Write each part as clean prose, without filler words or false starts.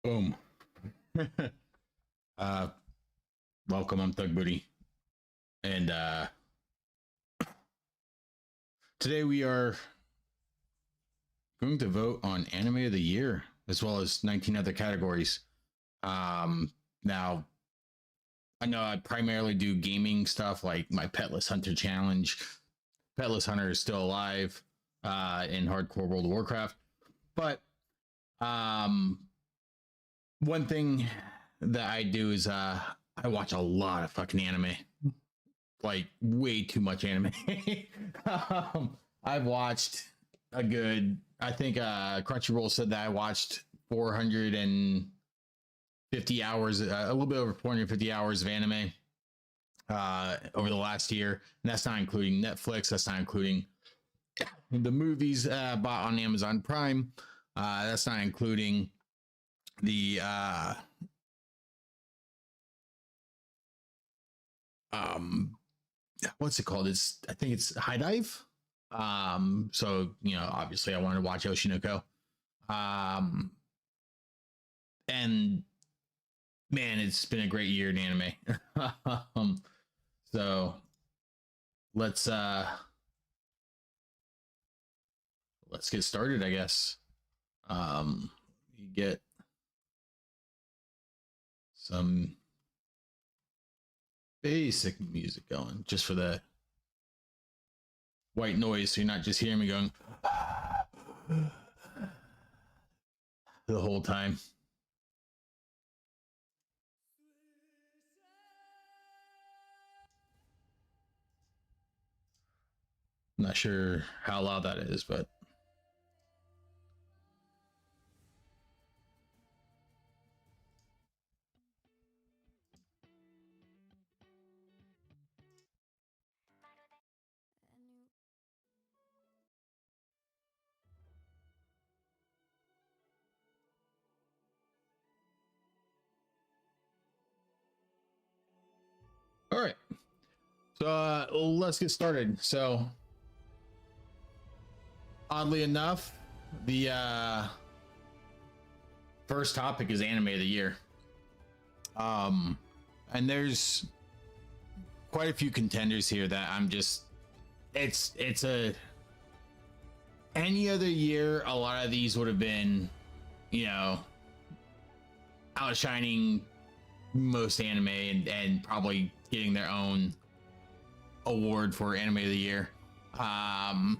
Boom. uh Welcome, I'm Thug Booty. And today we are going to vote on anime of the year as well as 19 other categories. Now I know I primarily do gaming stuff like my Petless Hunter challenge. Petless Hunter is still alive in hardcore World of Warcraft. But one thing that I do is I watch a lot of fucking anime, like way too much anime. I've watched a good, I think Crunchyroll said that I watched 450 hours, a little bit over 450 hours of anime over the last year. And that's not including Netflix. That's not including the movies bought on Amazon Prime. That's not including the what's it called? I think it's High Dive. So obviously I wanted to watch Oshinoko. And man, it's been a great year in anime. So let's get started, I guess. You get some basic music going just for the white noise, so you're not just hearing me going the whole time. I'm not sure how loud that is, but all right. So let's get started. So oddly enough, the first topic is anime of the year. And there's quite a few contenders here that I'm just it's any other year a lot of these would have been outshining most anime and probably getting their own award for anime of the year. And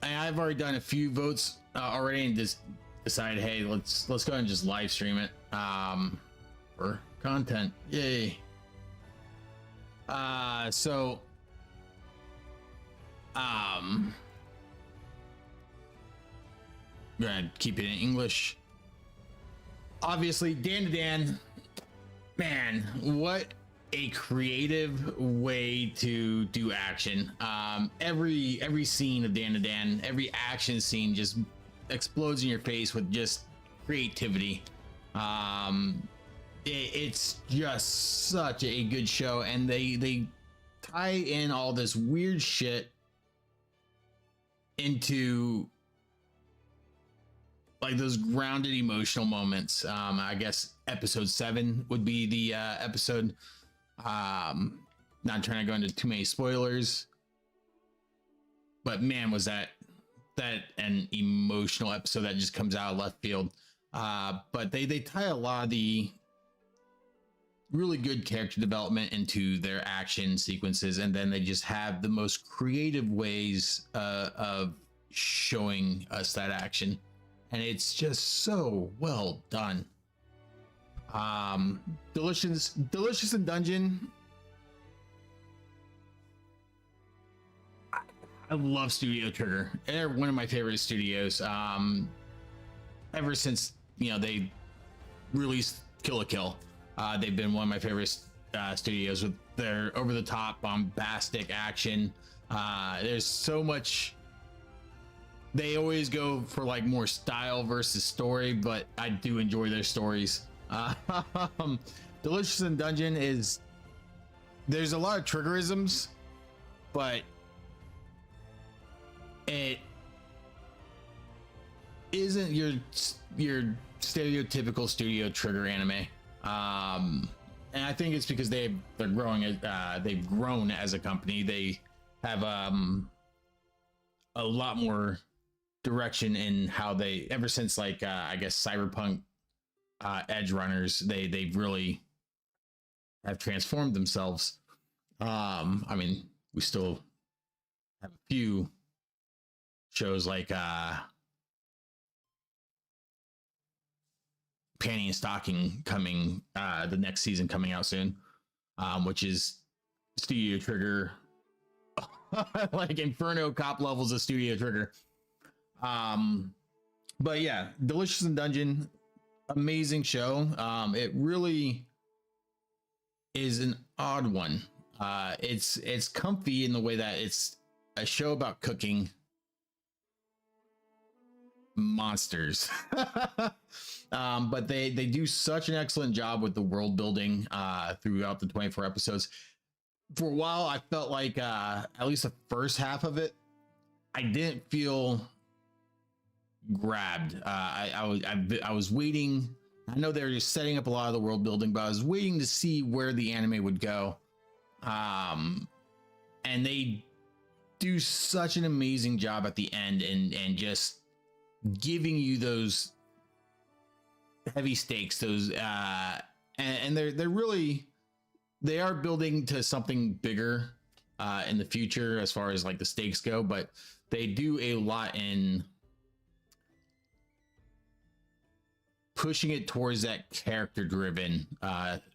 I've already done a few votes already and just decided, hey, let's go ahead and just live stream it for content. Yay. So I'm gonna keep it in English. Obviously, Dan to Dan, man, what a creative way to do action. Every scene of Dan to Dan, every action scene just explodes in your face with just creativity. It's just such a good show, and they tie in all this weird shit into like those grounded emotional moments. I guess episode 7 would be the episode. Not trying to go into too many spoilers, but man, was that an emotional episode that just comes out of left field. But they tie a lot of the really good character development into their action sequences, and then they just have the most creative ways of showing us that action, and it's just so well done. Delicious in Dungeon. I love Studio Trigger. They're one of my favorite studios. Ever since they released Kill la Kill, they've been one of my favorite studios with their over-the-top bombastic action. There's so much. They always go for like more style versus story, but I do enjoy their stories. Delicious in Dungeon is, there's a lot of triggerisms, but isn't your stereotypical Studio Trigger anime. And I think it's because they're growing. They've grown as a company. They have a lot more direction in how they, ever since like I guess Cyberpunk Edge Runners, they really have transformed themselves. I mean, we still have a few shows like Panty and Stocking coming, the next season coming out soon, which is Studio Trigger, like Inferno cop levels of Studio Trigger. But yeah, Delicious in Dungeon, amazing show. It really is an odd one. It's comfy in the way that it's a show about cooking monsters. But they do such an excellent job with the world building throughout the 24 episodes. For a while, I felt like at least the first half of it, I didn't feel grabbed. I was waiting. I know they were just setting up a lot of the world building, but I was waiting to see where the anime would go. And they do such an amazing job at the end and just giving you those heavy stakes, those and they're really, they are building to something bigger in the future as far as like the stakes go, but they do a lot in pushing it towards that character driven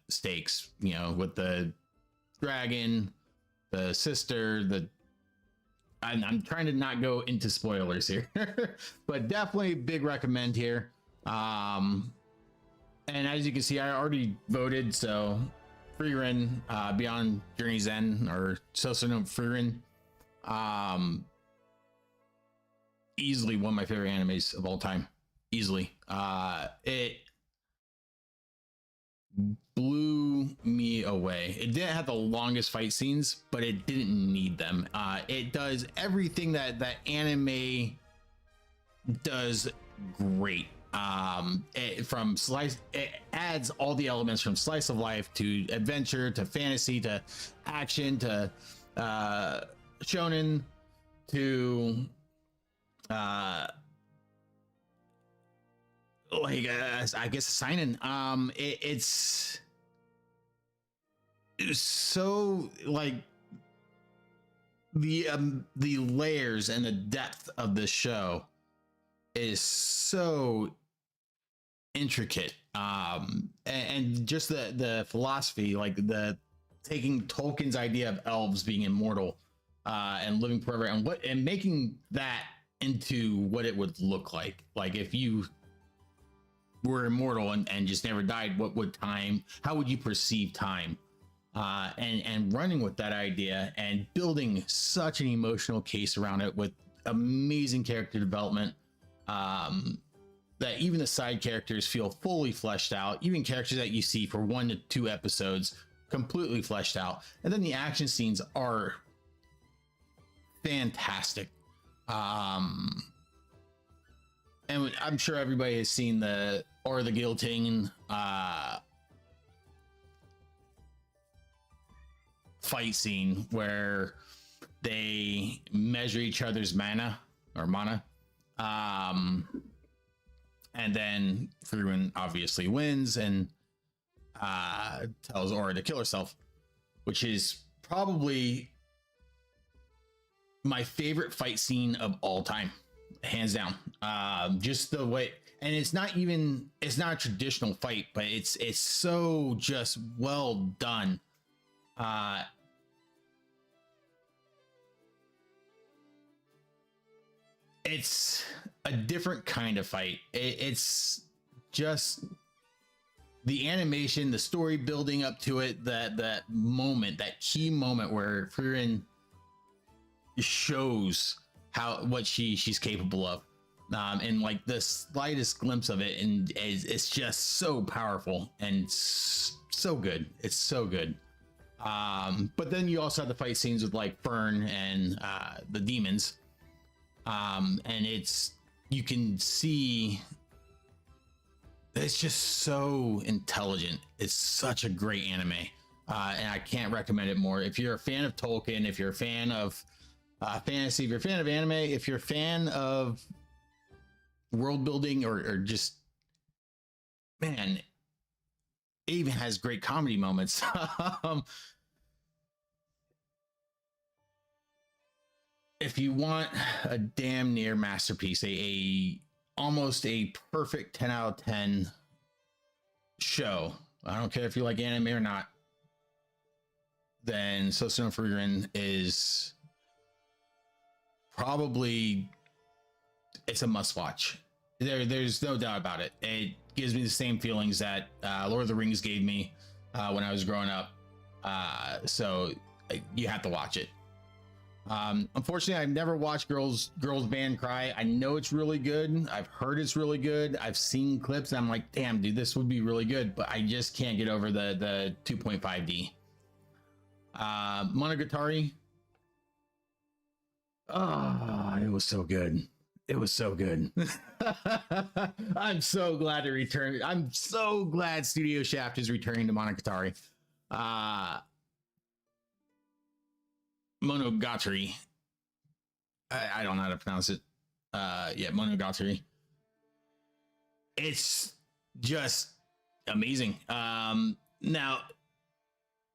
stakes, you know, with the dragon, the sister, I'm trying to not go into spoilers here, but definitely big recommend here. And as you can see, I already voted, so Frieren, Beyond Journey's End, or Sosono Frieren, easily one of my favorite animes of all time. Easily. It blew me away. It didn't have the longest fight scenes, but it didn't need them. It does everything that anime does great. It adds all the elements from slice of life to adventure to fantasy to action to shonen to like I guess seinen. It's so like the layers and the depth of the show is so intricate, and just the philosophy, like the taking Tolkien's idea of elves being immortal and living forever, and making that into what it would look like if you were immortal and just never died. How would you perceive time? And running with that idea and building such an emotional case around it with amazing character development, that even the side characters feel fully fleshed out, even characters that you see for 1 to 2 episodes completely fleshed out, and then the action scenes are fantastic. And I'm sure everybody has seen the Guillotine fight scene where they measure each other's mana. And then Frieren obviously wins and tells Aura to kill herself, which is probably my favorite fight scene of all time, hands down. Just the way, and it's not a traditional fight, but it's so just well done. It's a different kind of fight. It's just the animation, the story building up to it, that moment, that key moment where Frieren shows what she's capable of, and like the slightest glimpse of it, and it's just so powerful and so good. It's so good. But then you also have the fight scenes with like Fern and the demons. And it's you can see it's just so intelligent. It's such a great anime. And I can't recommend it more. If you're a fan of Tolkien, if you're a fan of fantasy, if you're a fan of anime, if you're a fan of world building, or just, man, it even has great comedy moments. If you want a damn near masterpiece, a almost a perfect 10 out of 10 show, I don't care if you like anime or not, then Sosuno Furin is probably, it's a must watch. There's no doubt about it. It gives me the same feelings that Lord of the Rings gave me when I was growing up. So you have to watch it. Unfortunately, I've never watched Girls Band Cry. I know it's really good. I've heard it's really good. I've seen clips and I'm like, damn, dude, this would be really good, but I just can't get over the 2.5D. Monogatari. Oh, it was so good. It was so good. I'm so glad to return. I'm so glad Studio Shaft is returning to Monogatari. Monogatari. I don't know how to pronounce it. Yeah, Monogatari. It's just amazing. Now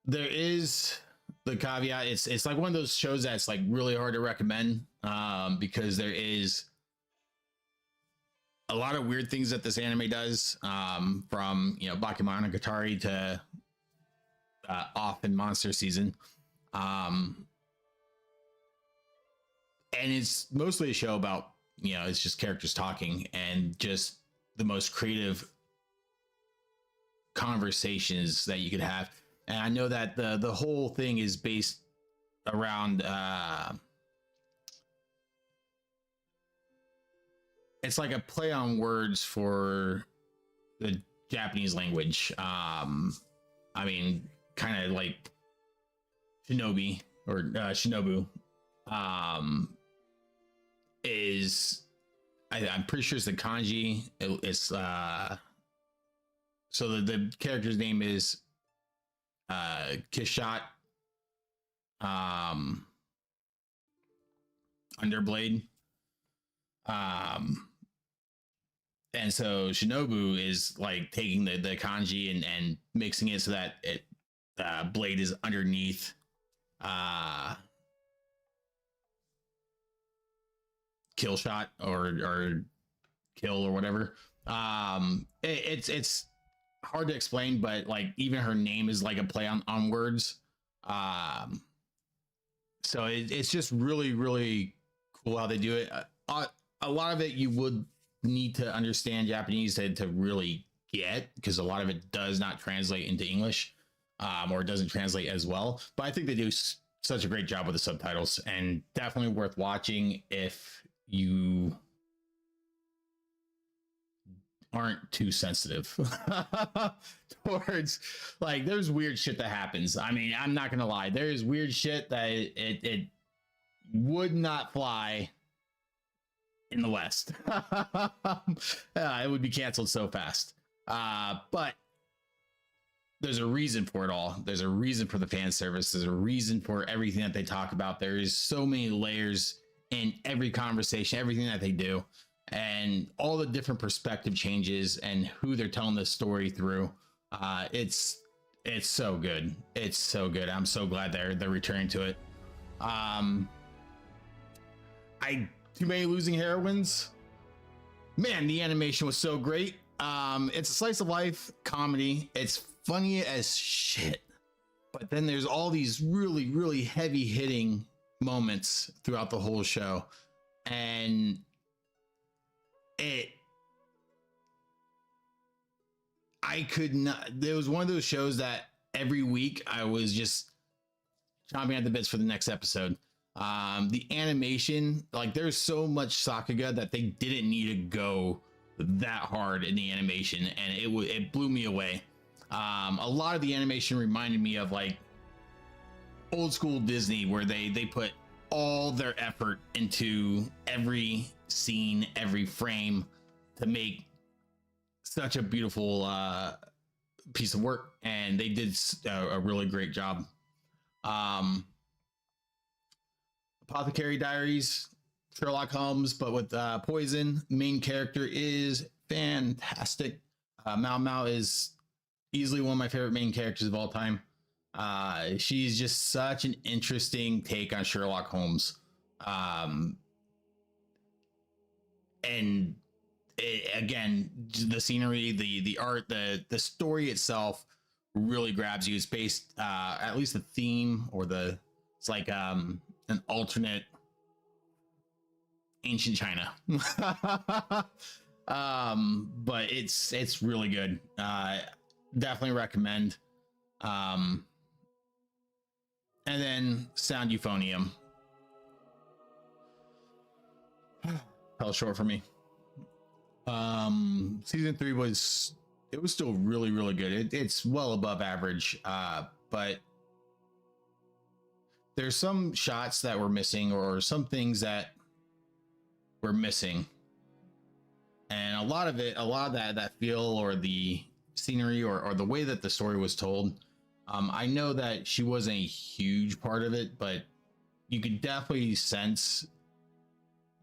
there is the caveat. It's like one of those shows that's like really hard to recommend because there is a lot of weird things that this anime does, from Bakemonogatari to Off in Monster Season. And it's mostly a show about, it's just characters talking and just the most creative conversations that you could have. And I know that the whole thing is based around it's like a play on words for the Japanese language. I mean, kind of like shinobi or shinobu. I'm pretty sure it's the kanji. It's so the character's name is Kishat Underblade. And so Shinobu is like taking the kanji and mixing it so that it blade is underneath kill shot or kill or whatever. It's hard to explain, but like even her name is like a play on words. So it's just really, really cool how they do it. A lot of it you would need to understand Japanese to really get, because a lot of it does not translate into English, or it doesn't translate as well. But I think they do such a great job with the subtitles, and definitely worth watching if you aren't too sensitive towards, like, there's weird shit that happens. I mean, I'm not gonna lie, there is weird shit that it would not fly in the West. It would be canceled so fast. But there's a reason for it all. There's a reason for the fan service. There's a reason for everything that they talk about. There is so many layers in every conversation, everything that they do, and all the different perspective changes and who they're telling this story through. It's so good. It's so good. I'm so glad they're returning to it. Too Many Losing Heroines. Man, the animation was so great. It's a slice of life comedy. It's funny as shit, but then there's all these really, really heavy hitting moments throughout the whole show, and I could not. There was one of those shows that every week I was just chomping at the bits for the next episode. The animation, like, there's so much Sakuga that they didn't need to go that hard in the animation, and it blew me away. A lot of the animation reminded me of like old school Disney, where they put all their effort into every scene, every frame to make such a beautiful piece of work, and they did a really great job. Apothecary Diaries, Sherlock Holmes, but with poison. Main character is fantastic. Mao Mao is easily one of my favorite main characters of all time. She's just such an interesting take on Sherlock Holmes. And again, the scenery, the art, the story itself really grabs you. It's based, at least the theme or it's like an alternate ancient China. But it's really good. Definitely recommend. And then Sound Euphonium. Fell short for me. Season 3 was still really, really good. It's well above average. But there's some shots that were missing, or some things that were missing. And a lot of that feel, or the scenery, or the way that the story was told. I know that she wasn't a huge part of it, but you could definitely sense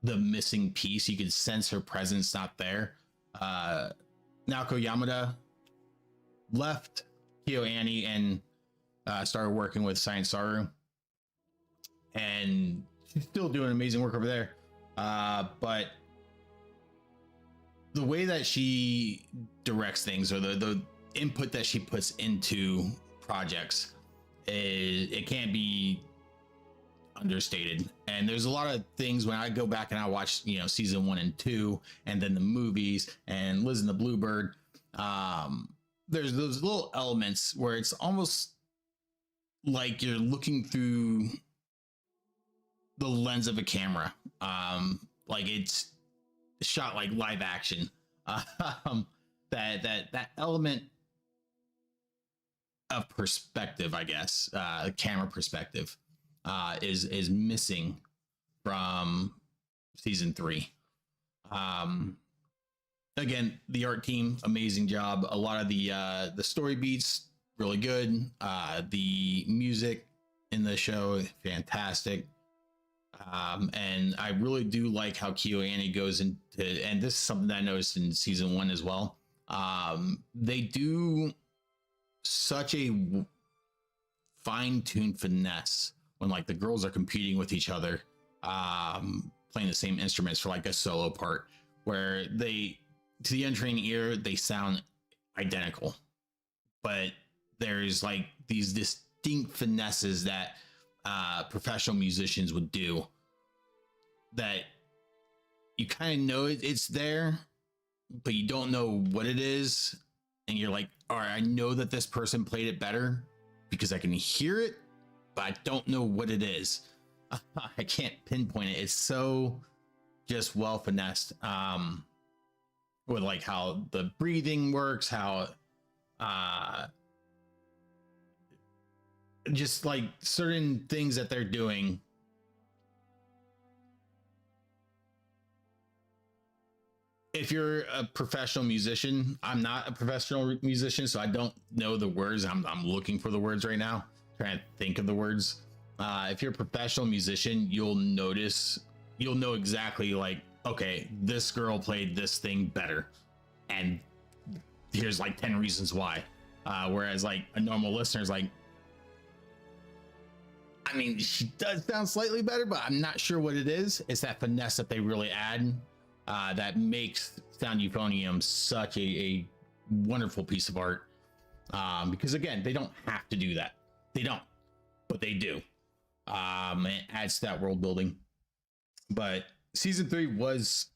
the missing piece. You could sense her presence not there. Naoko Yamada left KyoAni and started working with Science Saru, and she's still doing amazing work over there. But the way that she directs things, or the input that she puts into projects, it can't be understated. And there's a lot of things when I go back and I watch, season 1 and 2, and then the movies and Liz and the Bluebird. There's those little elements where it's almost like you're looking through the lens of a camera. Like it's shot like live action. That element of perspective, I guess, camera perspective, is missing from season 3. Again, the art team, amazing job. A lot of the story beats, really good. The music in the show, fantastic. And I really do like how KyoAni goes into, and this is something that I noticed in season 1 as well. They do such a fine-tuned finesse when like the girls are competing with each other, playing the same instruments for like a solo part, where they, to the untrained ear, they sound identical, but there's like these distinct finesses that professional musicians would do that you kind of know it's there, but you don't know what it is. And you're like, all right, I know that this person played it better because I can hear it, but I don't know what it is. I can't pinpoint it. It's so just well finessed, with like how the breathing works, how just like certain things that they're doing. If you're a professional musician, I'm not a professional musician, so I don't know the words. I'm looking for the words right now, trying to think of the words. If you're a professional musician, you'll know exactly like, okay, this girl played this thing better, and here's like 10 reasons why. Whereas like a normal listener is like, I mean, she does sound slightly better, but I'm not sure what it is. It's that finesse that they really add, that makes Sound Euphonium such a wonderful piece of art. Because again, they don't have to do that. They don't, but they do. It adds to that world building. But season 3 was,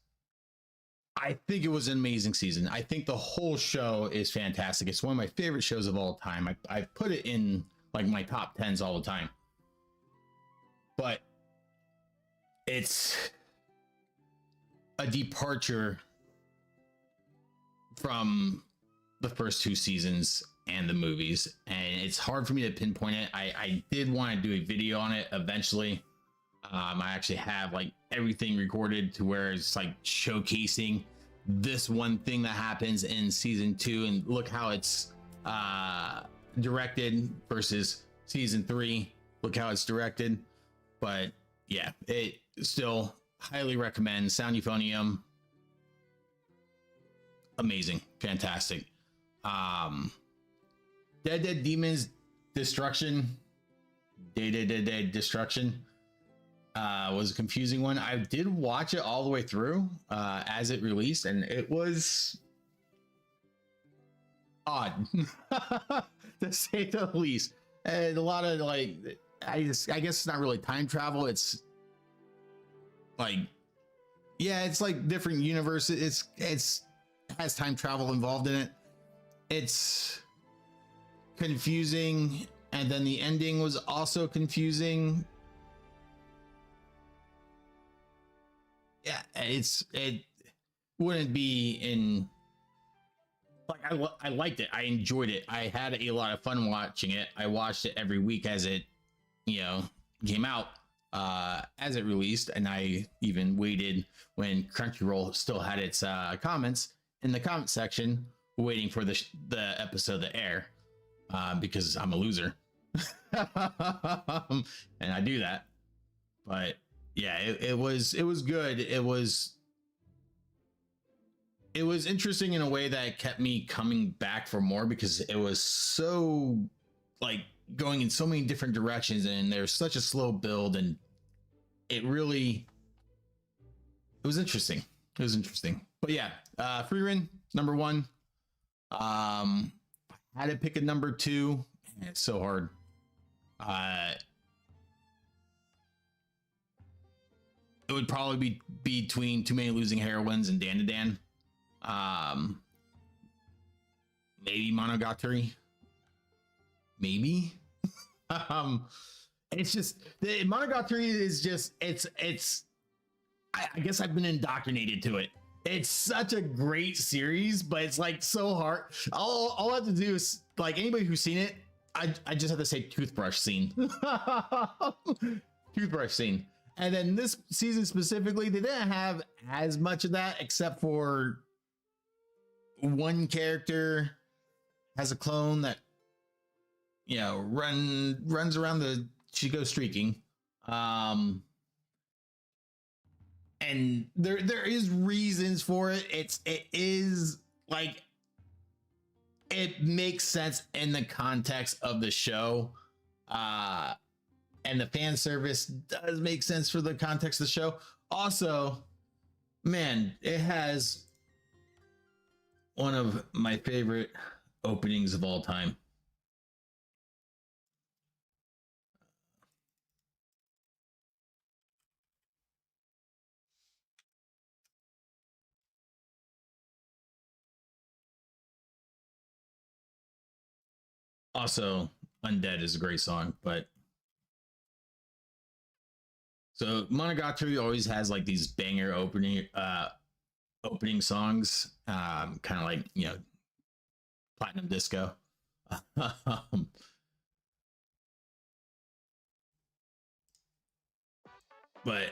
I think it was an amazing season. I think the whole show is fantastic. It's one of my favorite shows of all time. I put it in like my top 10s all the time. But it's a departure from the first 2 seasons and the movies, and it's hard for me to pinpoint it. I did want to do a video on it eventually, I actually have like everything recorded to where it's like showcasing this one thing that happens in season 2, and look how it's directed versus season 3. Look how it's directed. But yeah, it still highly recommend. Sound Euphonium, amazing, fantastic. Dead Demons Destruction, Dead Destruction was a confusing one. I did watch it all the way through as it released, and it was odd to say the least. And a lot of like, I guess it's not really time travel. It's like, yeah, it's like different universes. It has time travel involved in it. It's confusing, and then the ending was also confusing. Yeah, it wouldn't be in like, I liked it. I enjoyed it. I had a lot of fun watching it. I watched it every week as it, came out, as it released, and I even waited when Crunchyroll still had its comments in the comment section, waiting for the episode to air, because I'm a loser, and I do that. But yeah, it was good. It was interesting in a way that kept me coming back for more, because it was so like going in so many different directions, and there's such a slow build, and it was interesting. It was interesting. But yeah, Frieren, number 1. Had to pick a number 2. It's so hard. It would probably be between Too Many Losing Heroines and Dan to Dan. Maybe Monogatari. Maybe. It's just, the Monogatari is just, I guess I've been indoctrinated to it. It's such a great series, but it's like so hard. All I have to do is, like, anybody who's seen it, I just have to say toothbrush scene. Toothbrush scene. And then this season specifically, they didn't have as much of that, except for one character has a clone that, runs around she goes streaking. And there is reasons for it. It is like, it makes sense in the context of the show. And the fan service does make sense for the context of the show. Also, man, it has one of my favorite openings of all time. Also, Undead is a great song, but so Monogatari always has like these banger opening songs, kind of like, Platinum Disco. But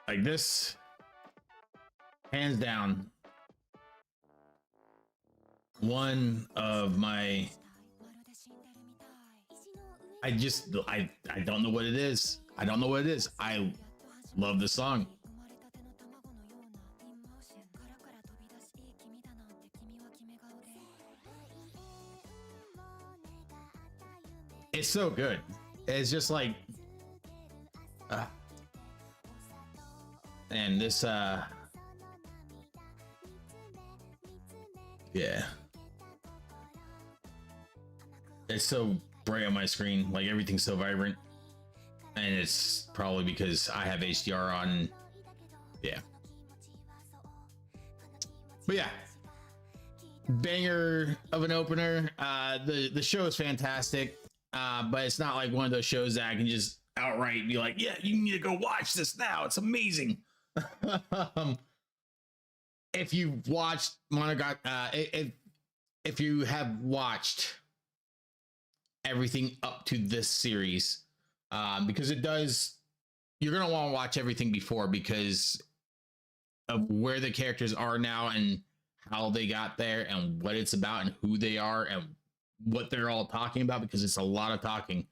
like this, hands down, one of my, I don't know what it is. I don't know what it is. I love this song. It's so good. It's just like, and this, yeah, it's so bright on my screen. Like, everything's so vibrant, and it's probably because I have HDR on. Yeah, but yeah, banger of an opener. The show is fantastic, but it's not like one of those shows that I can just outright be like, yeah, you need to go watch this now. It's amazing. If you've watched Monogatari, if you have watched everything up to this series, because it does you're gonna want to watch everything before because of where the characters are now and how they got there and what it's about and who they are and what they're all talking about, because it's a lot of talking.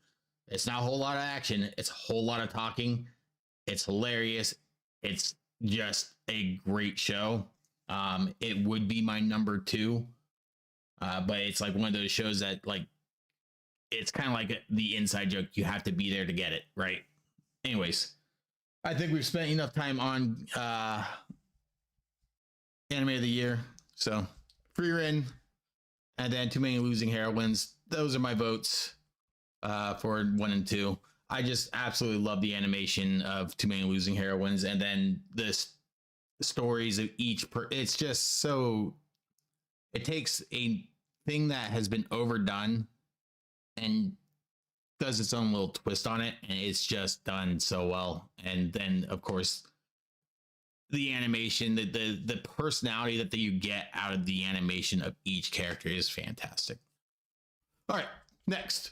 It's not a whole lot of action. It's a whole lot of talking. It's hilarious. It's just a great show. It would be my number two, but it's like one of those shows that like it's kind of like the inside joke. You have to be there to get it, right? Anyways, I think we've spent enough time on anime of the year. So Free Rin and then Too Many Losing Heroines. Those are my votes for 1 and 2. I just absolutely love the animation of Too Many Losing Heroines, and then the stories of each. It's just so. It takes a thing that has been overdone and does its own little twist on it, and it's just done so well. And then, of course, the animation, the personality that you get out of the animation of each character is fantastic. All right, next.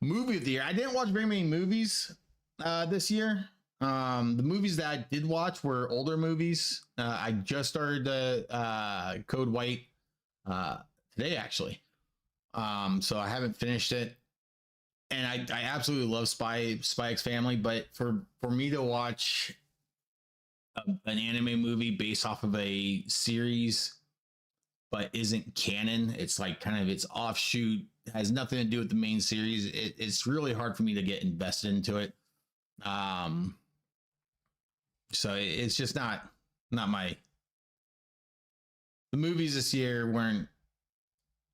Movie of the year. I didn't watch very many movies this year. The movies that I did watch were older movies. I just started Code White today, actually. So I haven't finished it. And I absolutely love Spy X Family, but for me to watch an anime movie based off of a series but isn't canon, it's like kind of its offshoot, has nothing to do with the main series. It's really hard for me to get invested into it. So it's just not my. The movies this year weren't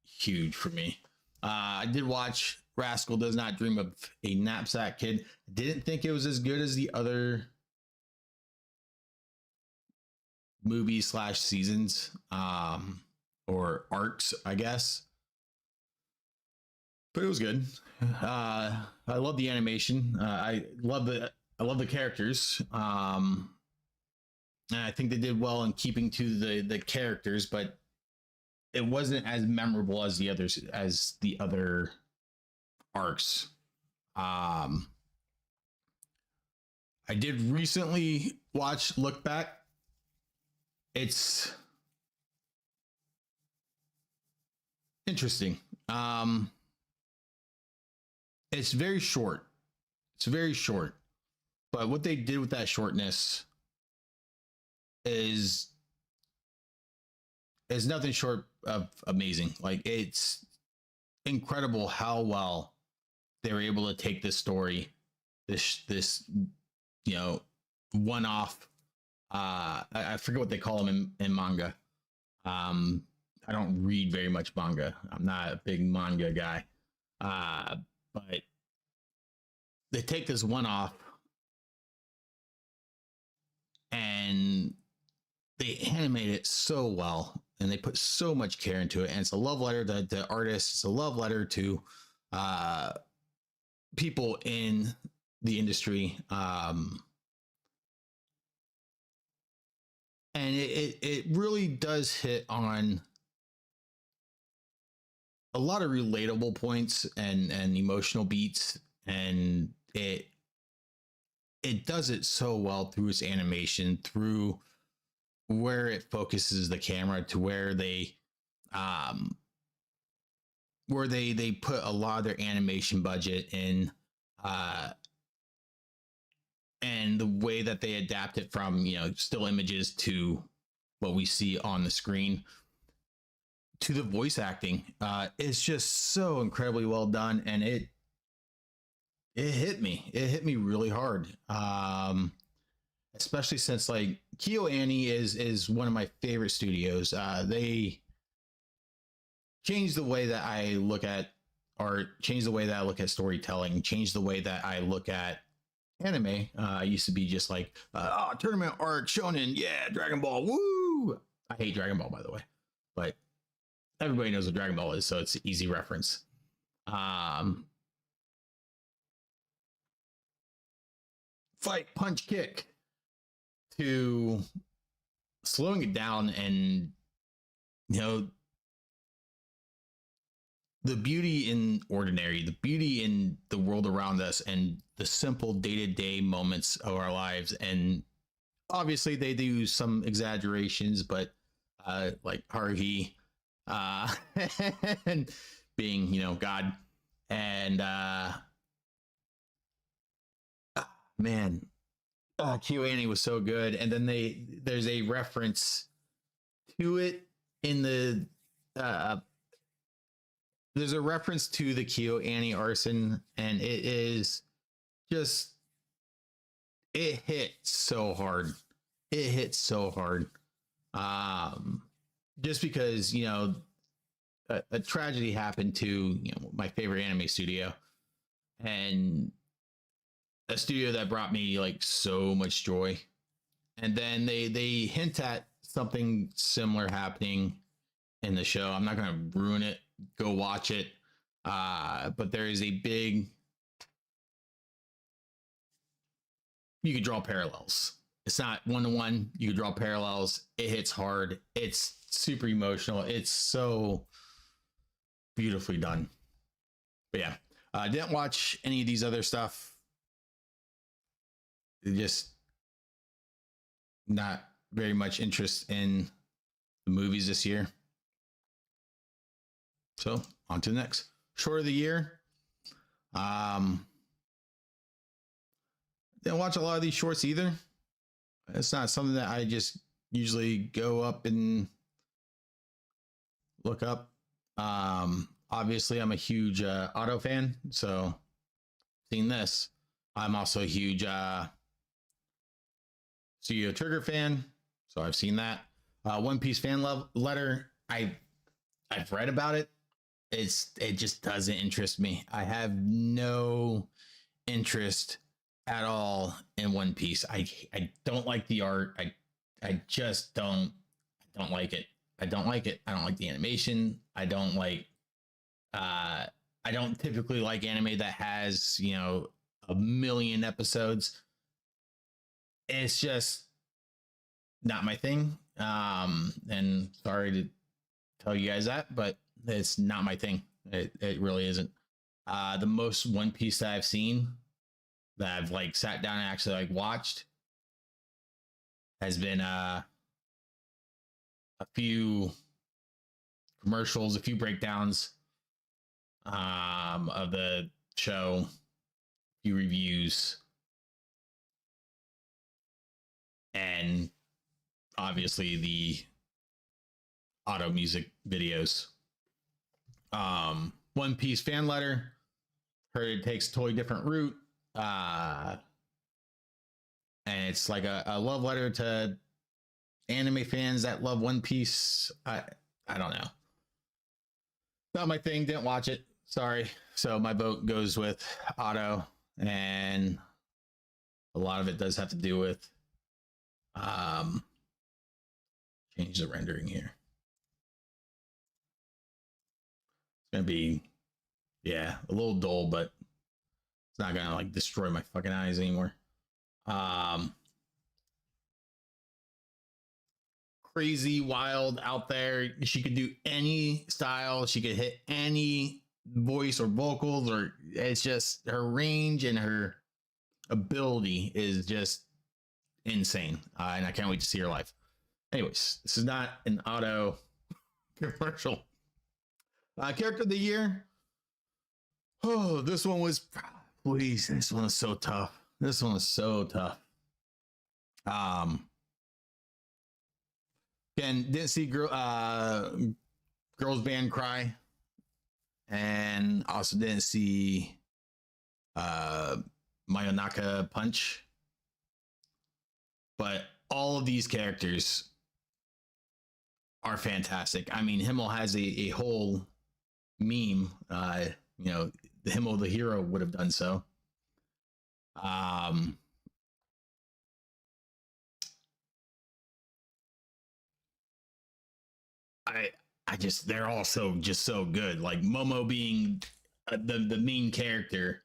huge for me. I did watch Rascal Does Not Dream of a Knapsack Kid. Didn't think it was as good as the other movies / seasons, or arcs, I guess. But it was good. I love the animation. I love the characters. And I think they did well in keeping to the characters, but it wasn't as memorable as the other arcs. I did recently watch Look Back. It's interesting. It's very short. It's very short. But what they did with that shortness is nothing short of amazing. Like, it's incredible how well they were able to take this story, this one-off. I forget what they call them in manga. I don't read very much manga. I'm not a big manga guy. But they take this one-off and they animate it so well, and they put so much care into it. And it's a love letter to the artists. It's a love letter to people in the industry. And it really does hit on a lot of relatable points and emotional beats, and it does it so well through its animation, through where it focuses the camera, to where they put a lot of their animation budget in, and the way that they adapt it from still images to what we see on the screen to the voice acting. It's just so incredibly well done, and it hit me really hard, especially since like KyoAni is one of my favorite studios. They changed the way that I look at art, changed the way that I look at storytelling, changed the way that I look at anime. I used to be just like, tournament art, shonen, yeah, Dragon Ball, woo! I hate Dragon Ball, by the way, but everybody knows what Dragon Ball is, so it's an easy reference. Fight, punch, kick, to slowing it down, and the beauty in ordinary, the beauty in the world around us, and the simple day-to-day moments of our lives. And obviously they do some exaggerations, but like Haruhi and being, you know, God. And man, KyoAni was so good. And then there's a reference to it in the there's a reference to the KyoAni arson, and it is just, it hit so hard. It hit so hard. Just because, you know, a tragedy happened to, you know, my favorite anime studio, and a studio that brought me like so much joy. And then they hint at something similar happening in the show. I'm not going to ruin it. Go watch it. But there is a big, you could draw parallels. It's not one-to-one. You could draw parallels. It hits hard. It's super emotional. It's so beautifully done. But yeah, I didn't watch any of these other stuff. Just not very much interest in the movies this year. So on to the next short of the year. Didn't watch a lot of these shorts either. It's not something that I just usually go up and look up. Obviously I'm a huge Auto fan, so seen this. I'm also a huge Studio Trigger fan, so I've seen that. One Piece fan letter. I've read about it. It just doesn't interest me. I have no interest at all in One Piece. I don't like the art. I just don't like it. I don't like it. I don't like the animation. I don't like I don't typically like anime that has, you know, 1 million episodes. It's just not my thing. And sorry to tell you guys that, but it's not my thing. It really isn't. The most One Piece that I've seen, that I've like sat down and actually like watched, has been a few commercials, a few breakdowns of the show, a few reviews, and obviously the auto music videos. One Piece fan letter. Heard it takes a totally different route. And it's like a love letter to anime fans that love One Piece. I don't know. Not my thing. Didn't watch it. Sorry. So my vote goes with Auto, and a lot of it does have to do with change the rendering here. It's gonna be, yeah, a little dull, but it's not gonna like destroy my fucking eyes anymore. Crazy, wild, out there. She could do any style. She could hit any voice or vocals, or it's just her range and her ability is just insane. And I can't wait to see her live. Anyways, this is not an Auto commercial. Character of the year. Oh, this one was, please, this one is so tough. This one is so tough. Again, didn't see girls band cry, and also didn't see Mayonaka punch. But all of these characters are fantastic. I mean, Himmel has a whole meme. You know, the Himmel the hero would have done so. I just, they're all so just so good. Like Momo being the main character,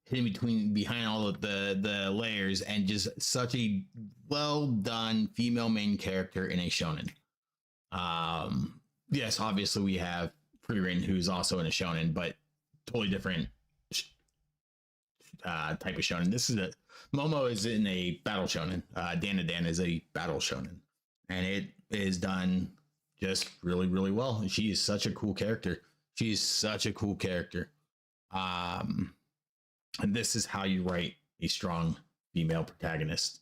hidden behind all of the layers, and just such a well done female main character in a shonen. Yes, obviously we have Frieren, who's also in a shonen, but totally different type of shonen. This is a Momo is in a battle shonen. Dan is a battle shonen, and it is done just really, really well. She is such a cool character. She's such a cool character. And this is how you write a strong female protagonist.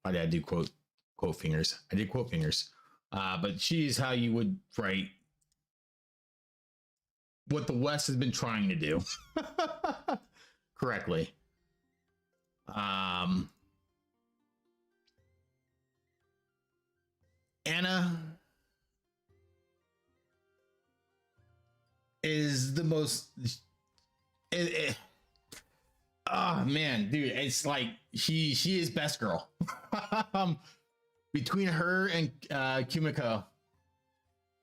Why did I do quote fingers? I did quote fingers. But she's how you would write what the West has been trying to do correctly. Anna is the most oh man, dude, it's like she is best girl. Between her and Kumiko,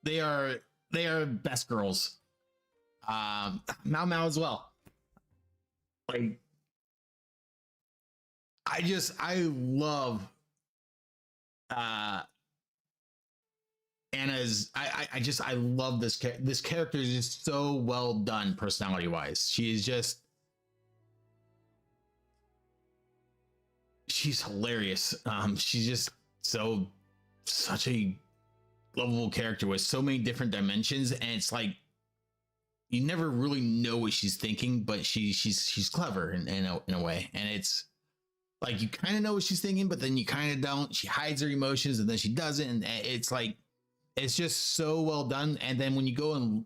they are best girls. Mao Mao as well. Like, I love Anna's. I love this character is just so well done personality wise. She is just, she's hilarious. She's just such a lovable character with so many different dimensions, and it's like you never really know what she's thinking, but she's clever in a way, and it's like you kind of know what she's thinking, but then you kind of don't. She hides her emotions, and then she doesn't, and it's like it's just so well done. And then when you go and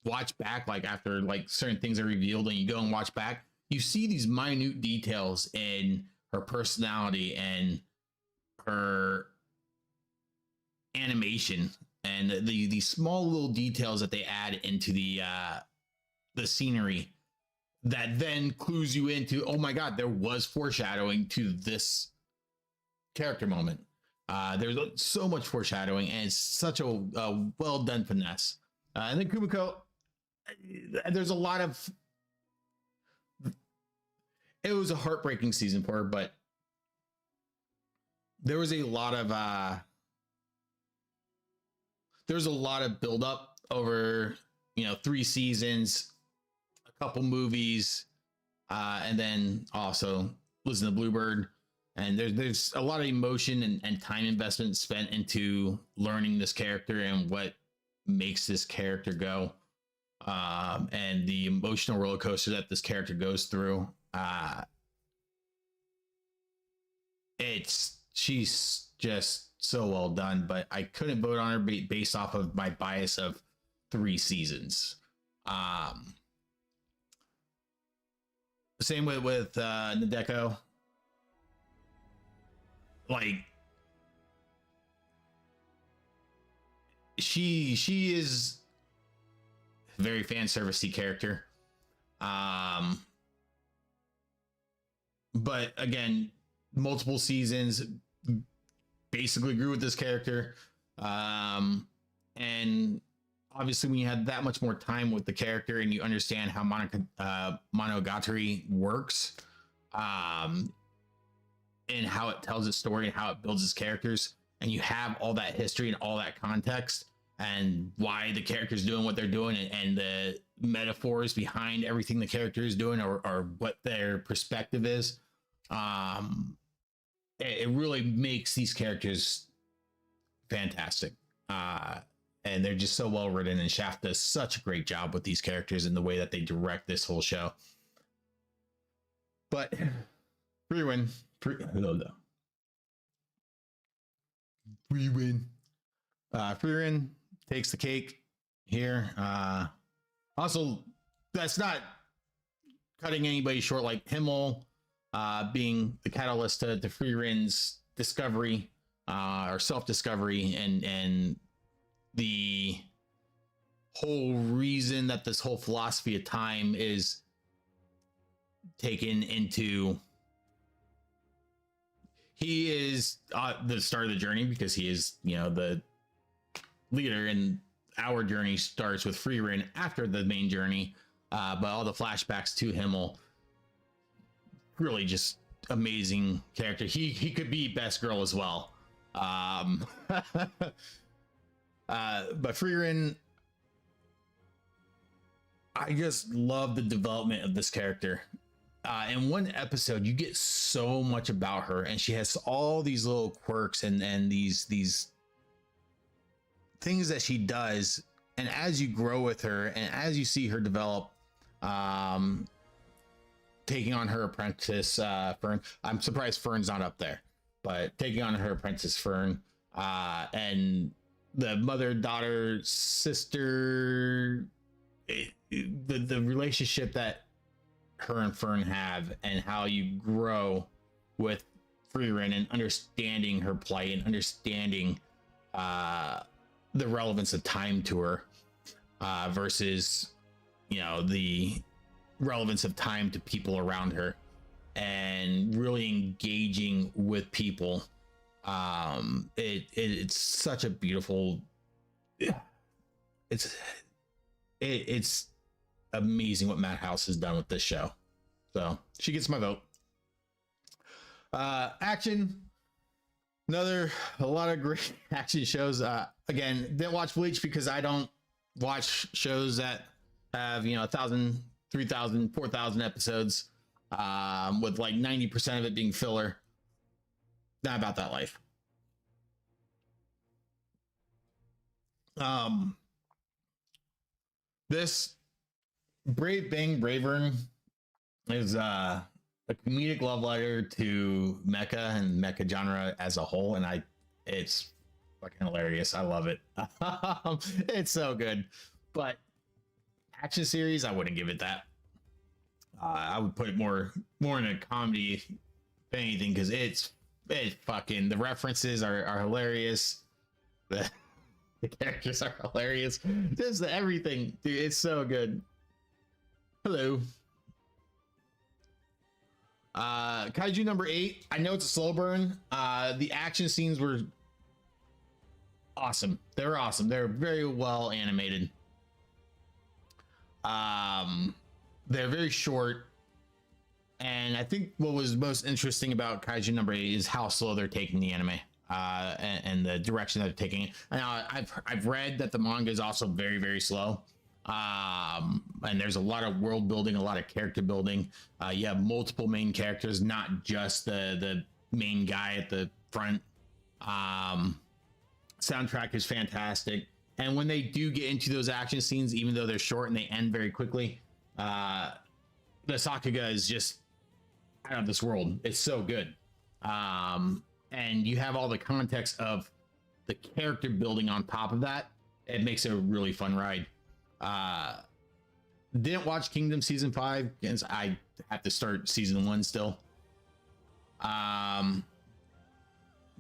watch back, like after like certain things are revealed, and you go and watch back, you see these minute details in her personality and her animation and the small little details that they add into the scenery that then clues you into, oh my god, there was foreshadowing to this character moment. There's so much foreshadowing, and it's such a well done finesse. And then Kumiko, there's a lot of, it was a heartbreaking season for her, but there was a lot of build up over 3 seasons, a couple movies, and then also listen to Bluebird. And there's a lot of emotion and time investment spent into learning this character and what makes this character go, and the emotional roller coaster that this character goes through. She's just so well done, but I couldn't vote on her based off of my bias of 3 seasons. Same with Nadeko. Like, she is a very fan servicey character. But again, multiple seasons basically grew with this character. And obviously when you have that much more time with the character and you understand how Monogatari works, and how it tells its story and how it builds its characters, and you have all that history and all that context and why the character's doing what they're doing, and the metaphors behind everything the character is doing, or what their perspective is, it really makes these characters fantastic. And they're just so well written, and Shaft does such a great job with these characters and the way that they direct this whole show. But Frieren takes the cake here. Also, that's not cutting anybody short. Like Himmel being the catalyst to Frieren's discovery, or self-discovery, and the whole reason that this whole philosophy of time is taken into, he is the start of the journey, because he is, the leader, and our journey starts with Frieren after the main journey. But all the flashbacks to Himmel, really just amazing character. He could be best girl as well. But Frieren, I just love the development of this character. In one episode, you get so much about her, and she has all these little quirks and these things that she does. And as you grow with her, and as you see her develop, taking on her apprentice Fern. I'm surprised Fern's not up there, but taking on her apprentice Fern, and the mother, daughter, sister, the relationship that her and Fern have, and how you grow with Freerin and understanding her plight and understanding the relevance of time to her versus, you know, the relevance of time to people around her, and really engaging with people. It's such a beautiful, it's amazing what Madhouse has done with this show. So she gets my vote. Action, a lot of great action shows. Again, didn't watch Bleach because I don't watch shows that have, you know, 1,000, 3,000, 4,000 episodes, with like 90% of it being filler. Not about that life. This Brave Bang Bravern is a comedic love letter to mecha and mecha genre as a whole, and it's fucking hilarious. I love it. It's so good. But action series, I wouldn't give it that. I would put it more in a comedy than anything, because it's fucking, the references are hilarious. The characters are hilarious. Just everything, dude. It's so good. Hello. Kaiju number 8. I know it's a slow burn. The action scenes were awesome. They were awesome. They're very well animated. They're very short, and I think what was most interesting about Kaiju number 8 is how slow they're taking the anime, and the direction that they're taking it. Now, I've read that the manga is also very, very slow, and there's a lot of world building, a lot of character building. You have multiple main characters, not just the main guy at the front. Soundtrack is fantastic. And when they do get into those action scenes, even though they're short and they end very quickly, the Sakuga is just out of this world. It's so good. And you have all the context of the character building on top of that. It makes it a really fun ride. Didn't watch Kingdom season 5 because I have to start season 1 still.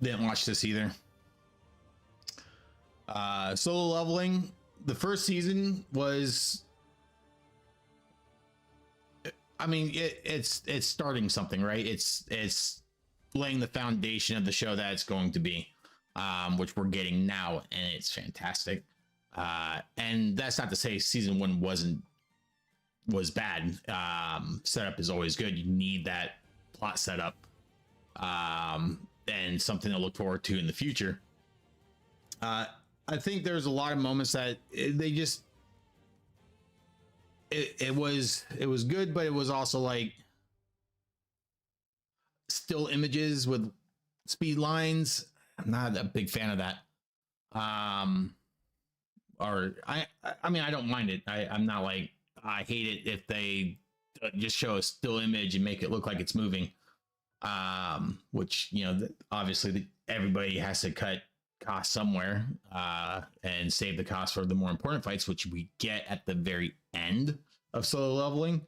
Didn't watch this either. Solo Leveling, the first season was, I mean, it's starting something, right? It's laying the foundation of the show that it's going to be, which we're getting now, and it's fantastic. And that's not to say season 1 was bad. Setup is always good. You need that plot setup, and something to look forward to in the future. I think there's a lot of moments that they just, it was good, but it was also like still images with speed lines. I'm not a big fan of that. Or I mean, I don't mind it. I'm not like, I hate it if they just show a still image and make it look like it's moving. Which, you know, obviously everybody has to cut cost somewhere, and save the cost for the more important fights, which we get at the very end of Solo Leveling.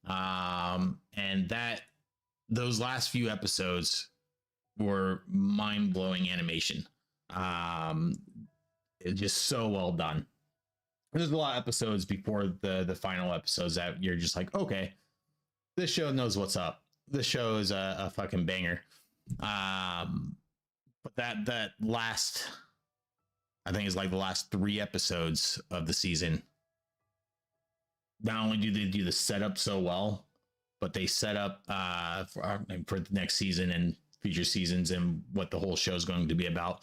And those last few episodes were mind-blowing animation. It's just so well done. There's a lot of episodes before the final episodes that you're just like, okay, this show knows what's up. This show is a fucking banger. But that last, I think it's like the last 3 episodes of the season. Not only do they do the setup so well, but they set up for the next season and future seasons and what the whole show is going to be about.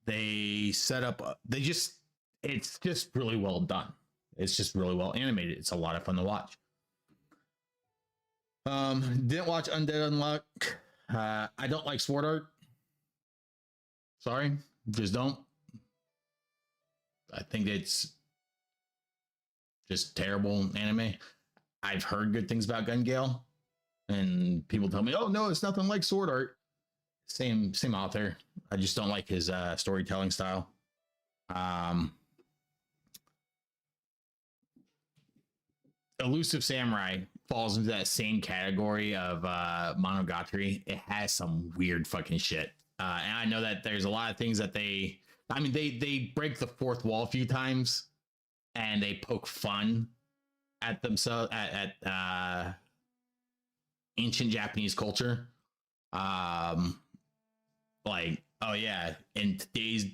They set up, it's just really well done. It's just really well animated. It's a lot of fun to watch. Didn't watch Undead Unluck. I don't like Sword Art. Sorry, just don't. I think it's just terrible anime. I've heard good things about Gun Gale, and people tell me, "Oh no, it's nothing like Sword Art." Same author. I just don't like his storytelling style. Elusive Samurai falls into that same category of Monogatari. It has some weird fucking shit, and I know that there's a lot of things that they break the fourth wall a few times, and they poke fun at themselves at ancient Japanese culture. Like, oh yeah, in today's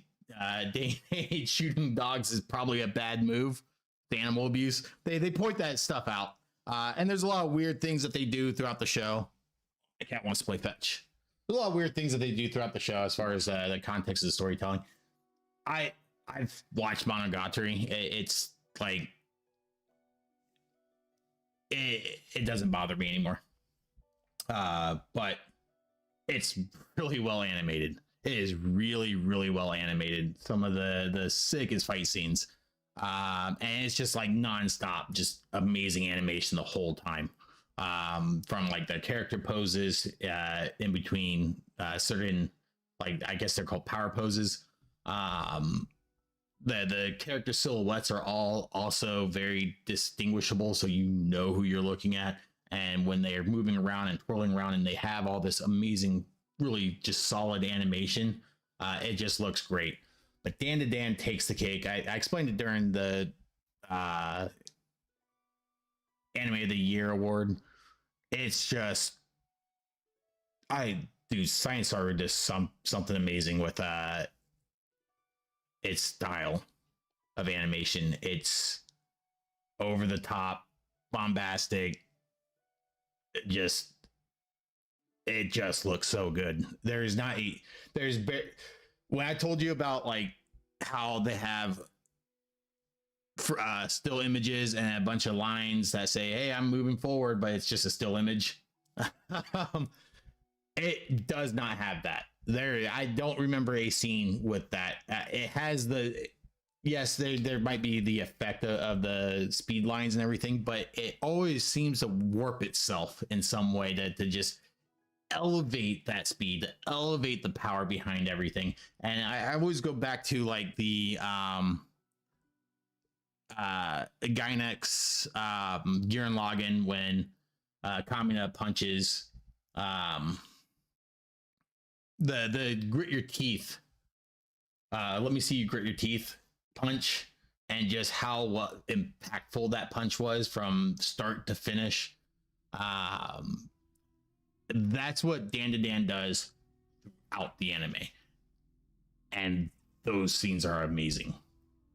day and age, shooting dogs is probably a bad move. The animal abuse. They point that stuff out. And there's a lot of weird things that they do throughout the show. The cat wants to play fetch. There's a lot of weird things that they do throughout the show as far as the context of the storytelling. I've watched Monogatari. It's like it doesn't bother me anymore. But it's really well animated. It is really, really well animated. Some of the sickest fight scenes. And it's just like nonstop, just amazing animation the whole time. From like the character poses in between certain, like, I guess they're called power poses. The character silhouettes are all also very distinguishable, so you know who you're looking at. And when they are moving around and twirling around and they have all this amazing, really just solid animation, it just looks great. But Dan to Dan takes the cake. I explained it during the Anime of the Year award. It's just, Science Star did something amazing with its style of animation. It's over the top, bombastic. It just looks so good. When I told you about like how they have still images and a bunch of lines that say, "Hey, I'm moving forward," but it's just a still image. It does not have that. I don't remember a scene with that. It has yes, there might be the effect of the speed lines and everything, but it always seems to warp itself in some way to just elevate that speed, elevate the power behind everything. And I always go back to like the Gynex Gurren Lagann when Kamina punches the grit your teeth. Let me see you grit your teeth punch, and just how impactful that punch was from start to finish. That's what Dan to Dan does throughout the anime, and those scenes are amazing.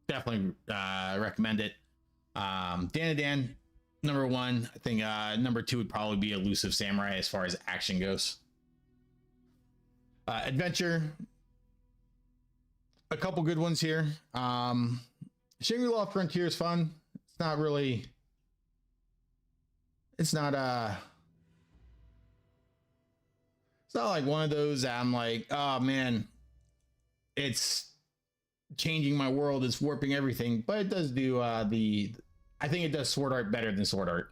Definitely recommend it. Dan to Dan, number one. I think number two would probably be Elusive Samurai as far as action goes. Adventure, a couple good ones here. Shangri-La Frontier is fun. It's not like one of those that I'm like, oh man, it's changing my world, it's warping everything. But it does do I think it does Sword Art better than Sword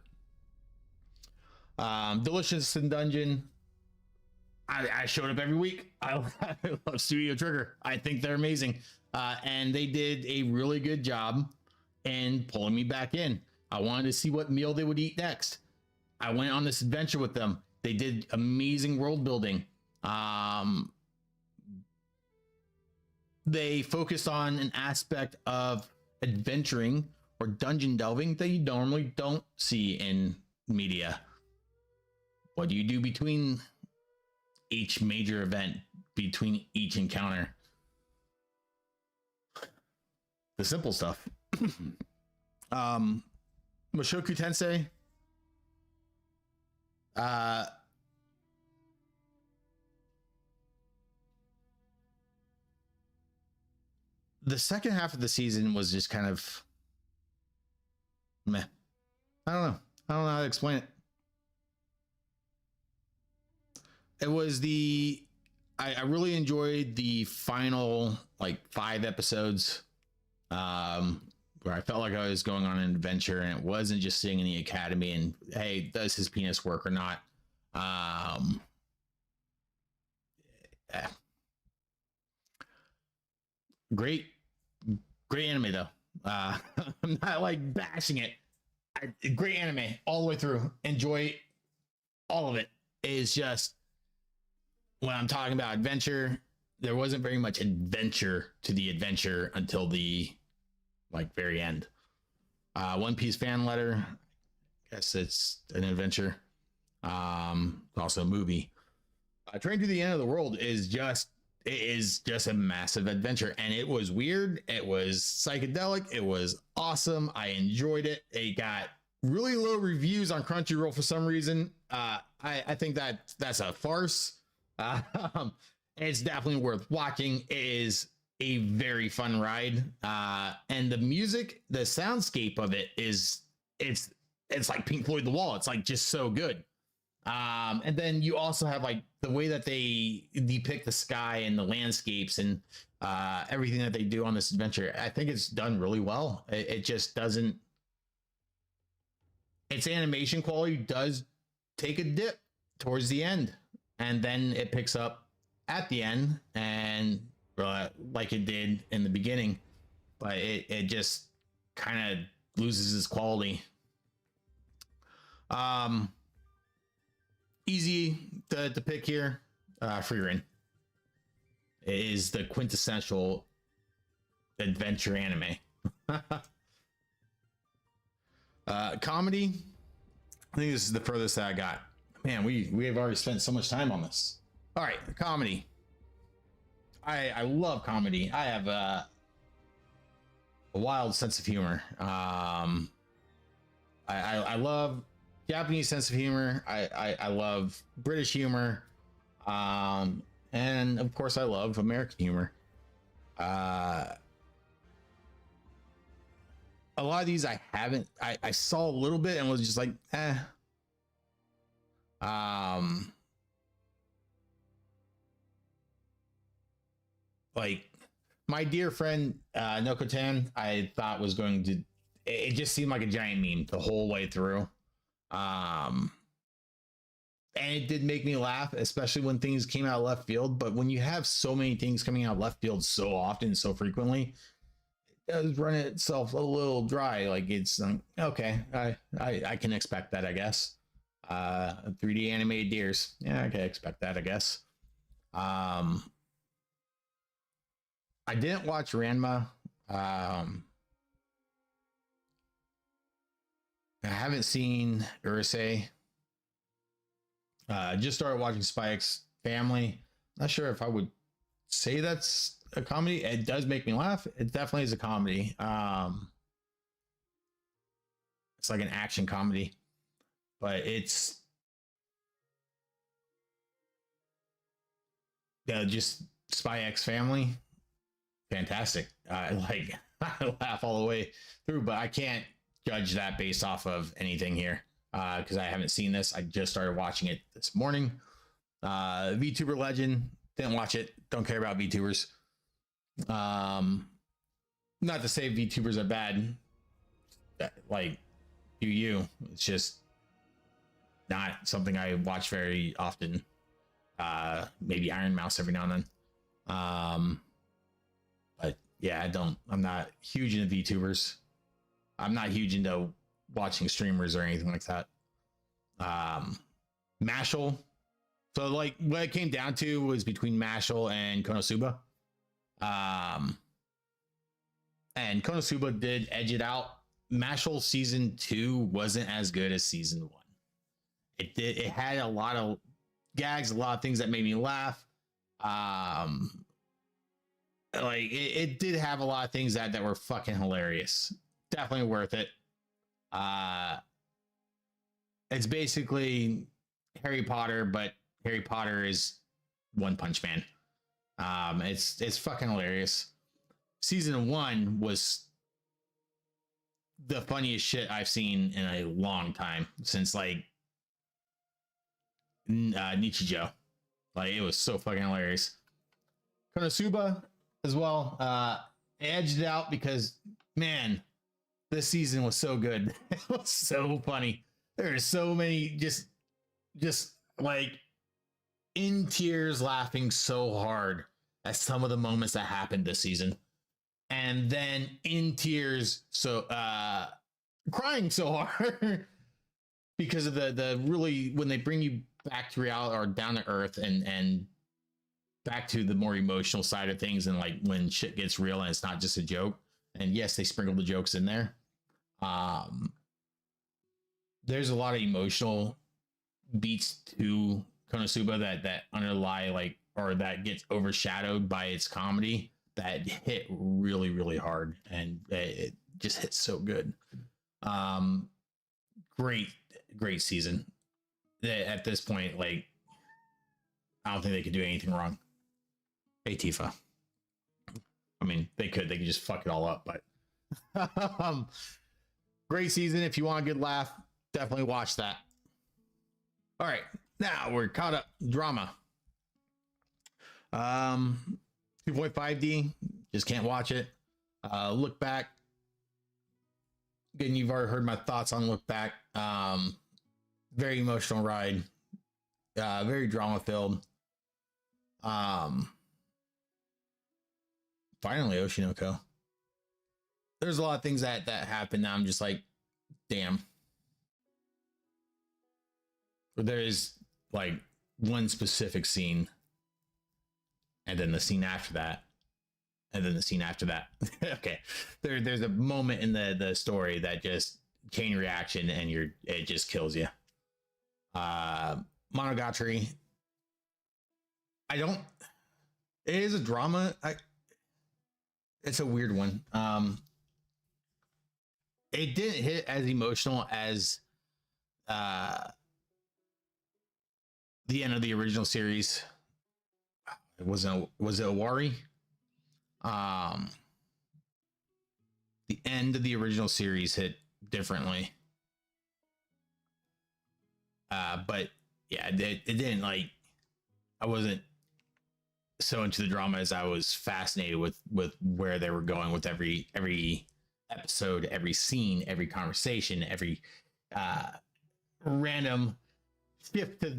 Art. Delicious in Dungeon. I showed up every week. I love Studio Trigger. I think they're amazing. And they did a really good job in pulling me back in. I wanted to see what meal they would eat next. I went on this adventure with them. They did amazing world building. They focused on an aspect of adventuring or dungeon delving that you normally don't see in media. What do you do between each major event, between each encounter? The simple stuff. Mushoku Tensei. The second half of the season was just kind of meh. I don't know. I don't know how to explain it. It was I really enjoyed the final like 5 episodes, where I felt like I was going on an adventure and it wasn't just sitting in the academy and hey, does his penis work or not? Yeah. Great, great anime though. I'm not like bashing it. Great anime all the way through. Enjoy all of it. It's just when I'm talking about adventure, there wasn't very much adventure to the adventure until the like very end. One Piece fan letter. I guess it's an adventure. Also a movie. Train to the End of the World is just a massive adventure, and it was weird. It was psychedelic. It was awesome. I enjoyed it. It got really low reviews on Crunchyroll for some reason. I think that's a farce. It's definitely worth watching. It is a very fun ride, and the music, the soundscape of it is it's like Pink Floyd The Wall. It's like just so good. And then you also have like the way that they depict the sky and the landscapes and everything that they do on this adventure. I think it's done really well. It just doesn't. Its animation quality does take a dip towards the end, and then it picks up at the end, and like it did in the beginning, but it just kind of loses its quality. Easy to pick here. Frieren is the quintessential adventure anime. Comedy. I think this is the furthest that I got. Man, we have already spent so much time on this. All right, comedy. I love comedy. I have a wild sense of humor. I love Japanese sense of humor. I love British humor. And of course I love American humor. A lot of these I haven't, I saw a little bit and was just like, eh. Like my dear friend Nokotan, I thought was going to, it just seemed like a giant meme the whole way through. And it did make me laugh, especially when things came out of left field. But when you have so many things coming out of left field so often, so frequently, it does run itself a little dry. Like it's okay, I can expect that, I guess. 3D animated deers, yeah, I can expect that, I guess. I didn't watch Ranma. I haven't seen Urusei. Just started watching Spy X Family. Not sure if I would say that's a comedy. It does make me laugh. It definitely is a comedy. It's like an action comedy, but it's just Spy X Family. Fantastic. Like I laugh all the way through, but I can't judge that based off of anything here. Because I haven't seen this. I just started watching it this morning. VTuber Legend, didn't watch it. Don't care about VTubers. Not to say VTubers are bad. Like, do you? It's just not something I watch very often. Maybe Iron Mouse every now and then. But yeah, I'm not huge into VTubers. I'm not huge into watching streamers or anything like that. Mashal. So like what it came down to was between Mashal and Konosuba. And Konosuba did edge it out. Mashal season 2 wasn't as good as season 1. It had a lot of gags, a lot of things that made me laugh. Like it did have a lot of things that were fucking hilarious. Definitely worth it. It's basically Harry Potter, but Harry Potter is One Punch Man. It's fucking hilarious. Season 1 was the funniest shit I've seen in a long time, since like Nichijou. Like, it was so fucking hilarious. Konosuba as well. Edged it out because, man, this season was so good. It was so funny. There are so many just like in tears, laughing so hard at some of the moments that happened this season. And then in tears, so crying so hard because of the really, when they bring you back to reality or down to earth and back to the more emotional side of things, and like when shit gets real and it's not just a joke. And yes, they sprinkle the jokes in there. There's a lot of emotional beats to Konosuba that underlie, like, or that gets overshadowed by its comedy, that hit really, really hard, and it just hits so good. Great season. At this point, like, I don't think they could do anything wrong. Hey, Tifa. I mean, they could just fuck it all up, but great season. If you want a good laugh, definitely watch that. All right, now we're caught up. Drama. 2.5D, just can't watch it. Look Back. Again, you've already heard my thoughts on Look Back. Very emotional ride. Very drama filled. Finally, Oshinoko. There's a lot of things that happen now. I'm just like, damn. But there is like one specific scene, and then the scene after that, and then the scene after that. Okay, there's a moment in the story that just chain reaction, and it just kills you. Monogatari. It is a drama. It's a weird one. It didn't hit as emotional as the end of the original series. Was it Owari? The end of the original series hit differently. But yeah, it didn't, like, I wasn't so into the drama as I was fascinated with where they were going with every episode, every scene, every conversation, every random shift to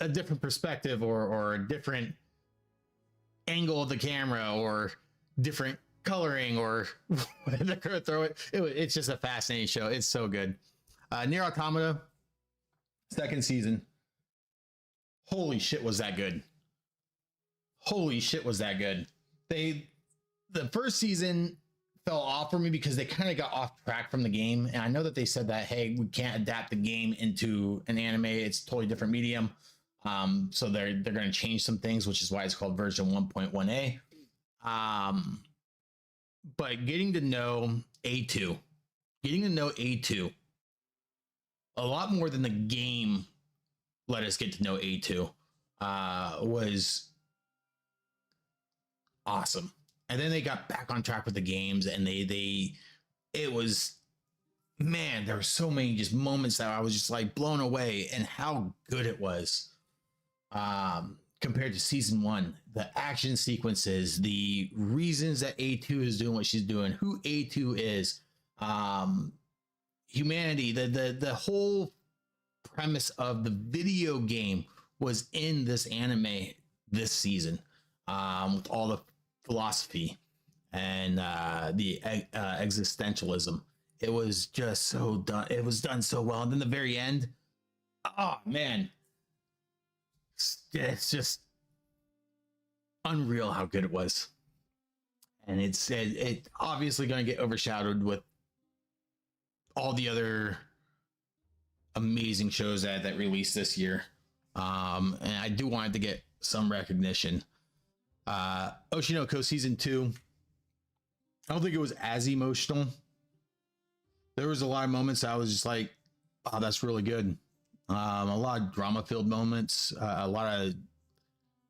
a different perspective or a different angle of the camera or different coloring or they're gonna throw it. It's just a fascinating show. It's so good. Nier Automata, second season. Holy shit, was that good. Holy shit, was that good. The first season fell off for me because they kind of got off track from the game. And I know that they said that, hey, we can't adapt the game into an anime. It's a totally different medium. So they're going to change some things, which is why it's called version 1.1a. But getting to know A2 a lot more than the game let us get to know A2 was awesome. And then they got back on track with the games, and it was, man, there were so many just moments that I was just like blown away, and how good it was compared to season one. The action sequences, the reasons that A2 is doing what she's doing, who A2 is, humanity, the whole premise of the video game was in this anime this season, with all the philosophy and the existentialism. It was just so done. It was done so well. And then the very end, oh man, it's just unreal how good it was. And it's obviously going to get overshadowed with all the other amazing shows that released this year. And I do want it to get some recognition. Oshinoko season 2. I don't think it was as emotional. There was a lot of moments I was just like, oh, that's really good. A lot of drama filled moments, a lot of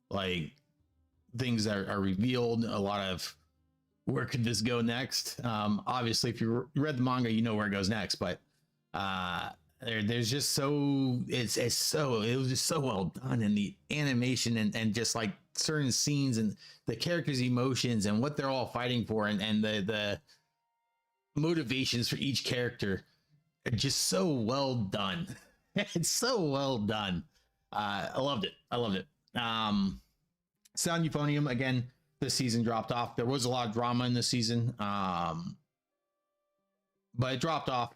like things that are revealed, a lot of where could this go next? Obviously, if you read the manga, you know where it goes next. But there's just so it was just so well done in the animation and just like certain scenes and the characters' emotions and what they're all fighting for and the motivations for each character are just so well done. It's so well done. I loved it. I loved it. Sound Euphonium again. This season dropped off. There was a lot of drama in this season, but it dropped off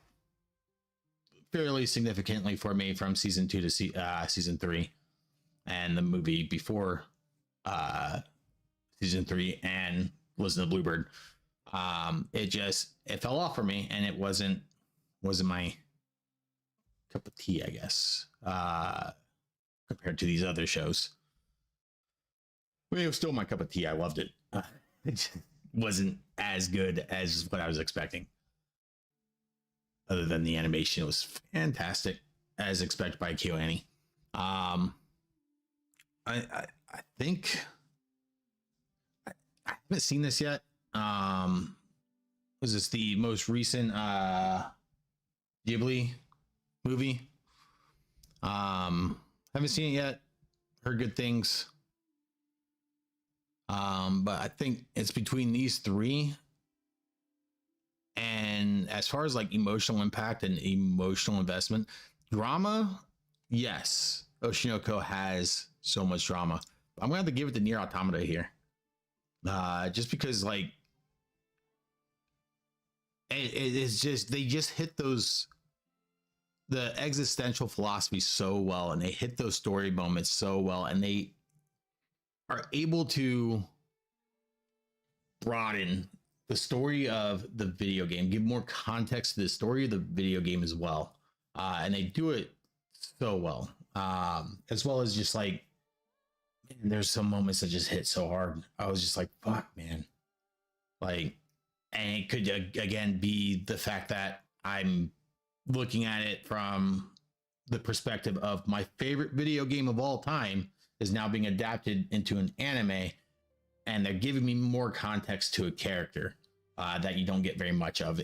fairly significantly for me from season 2 to season 3, and the movie before season 3 and Listen to Bluebird. It fell off for me, and it wasn't my cup of tea, I guess, compared to these other shows. I mean, it was still my cup of tea. I loved it. It just wasn't as good as what I was expecting. Other than the animation, it was fantastic, as expected by KyoAni. I think I haven't seen this yet. Was this the most recent Ghibli movie? Haven't seen it yet. Heard good things. But I think it's between these three. And as far as like emotional impact and emotional investment, drama, yes, Oshinoko has so much drama. I'm gonna have to give it to Nier Automata here. Just because like it is just, they just hit the existential philosophy so well, and they hit those story moments so well, and they are able to broaden the story of the video game, give more context to the story of the video game as well. And they do it so well. As well as just like, man, there's some moments that just hit so hard. I was just like, fuck, man. Like, and it could again be the fact that I'm looking at it from the perspective of my favorite video game of all time is now being adapted into an anime, and they're giving me more context to a character that you don't get very much of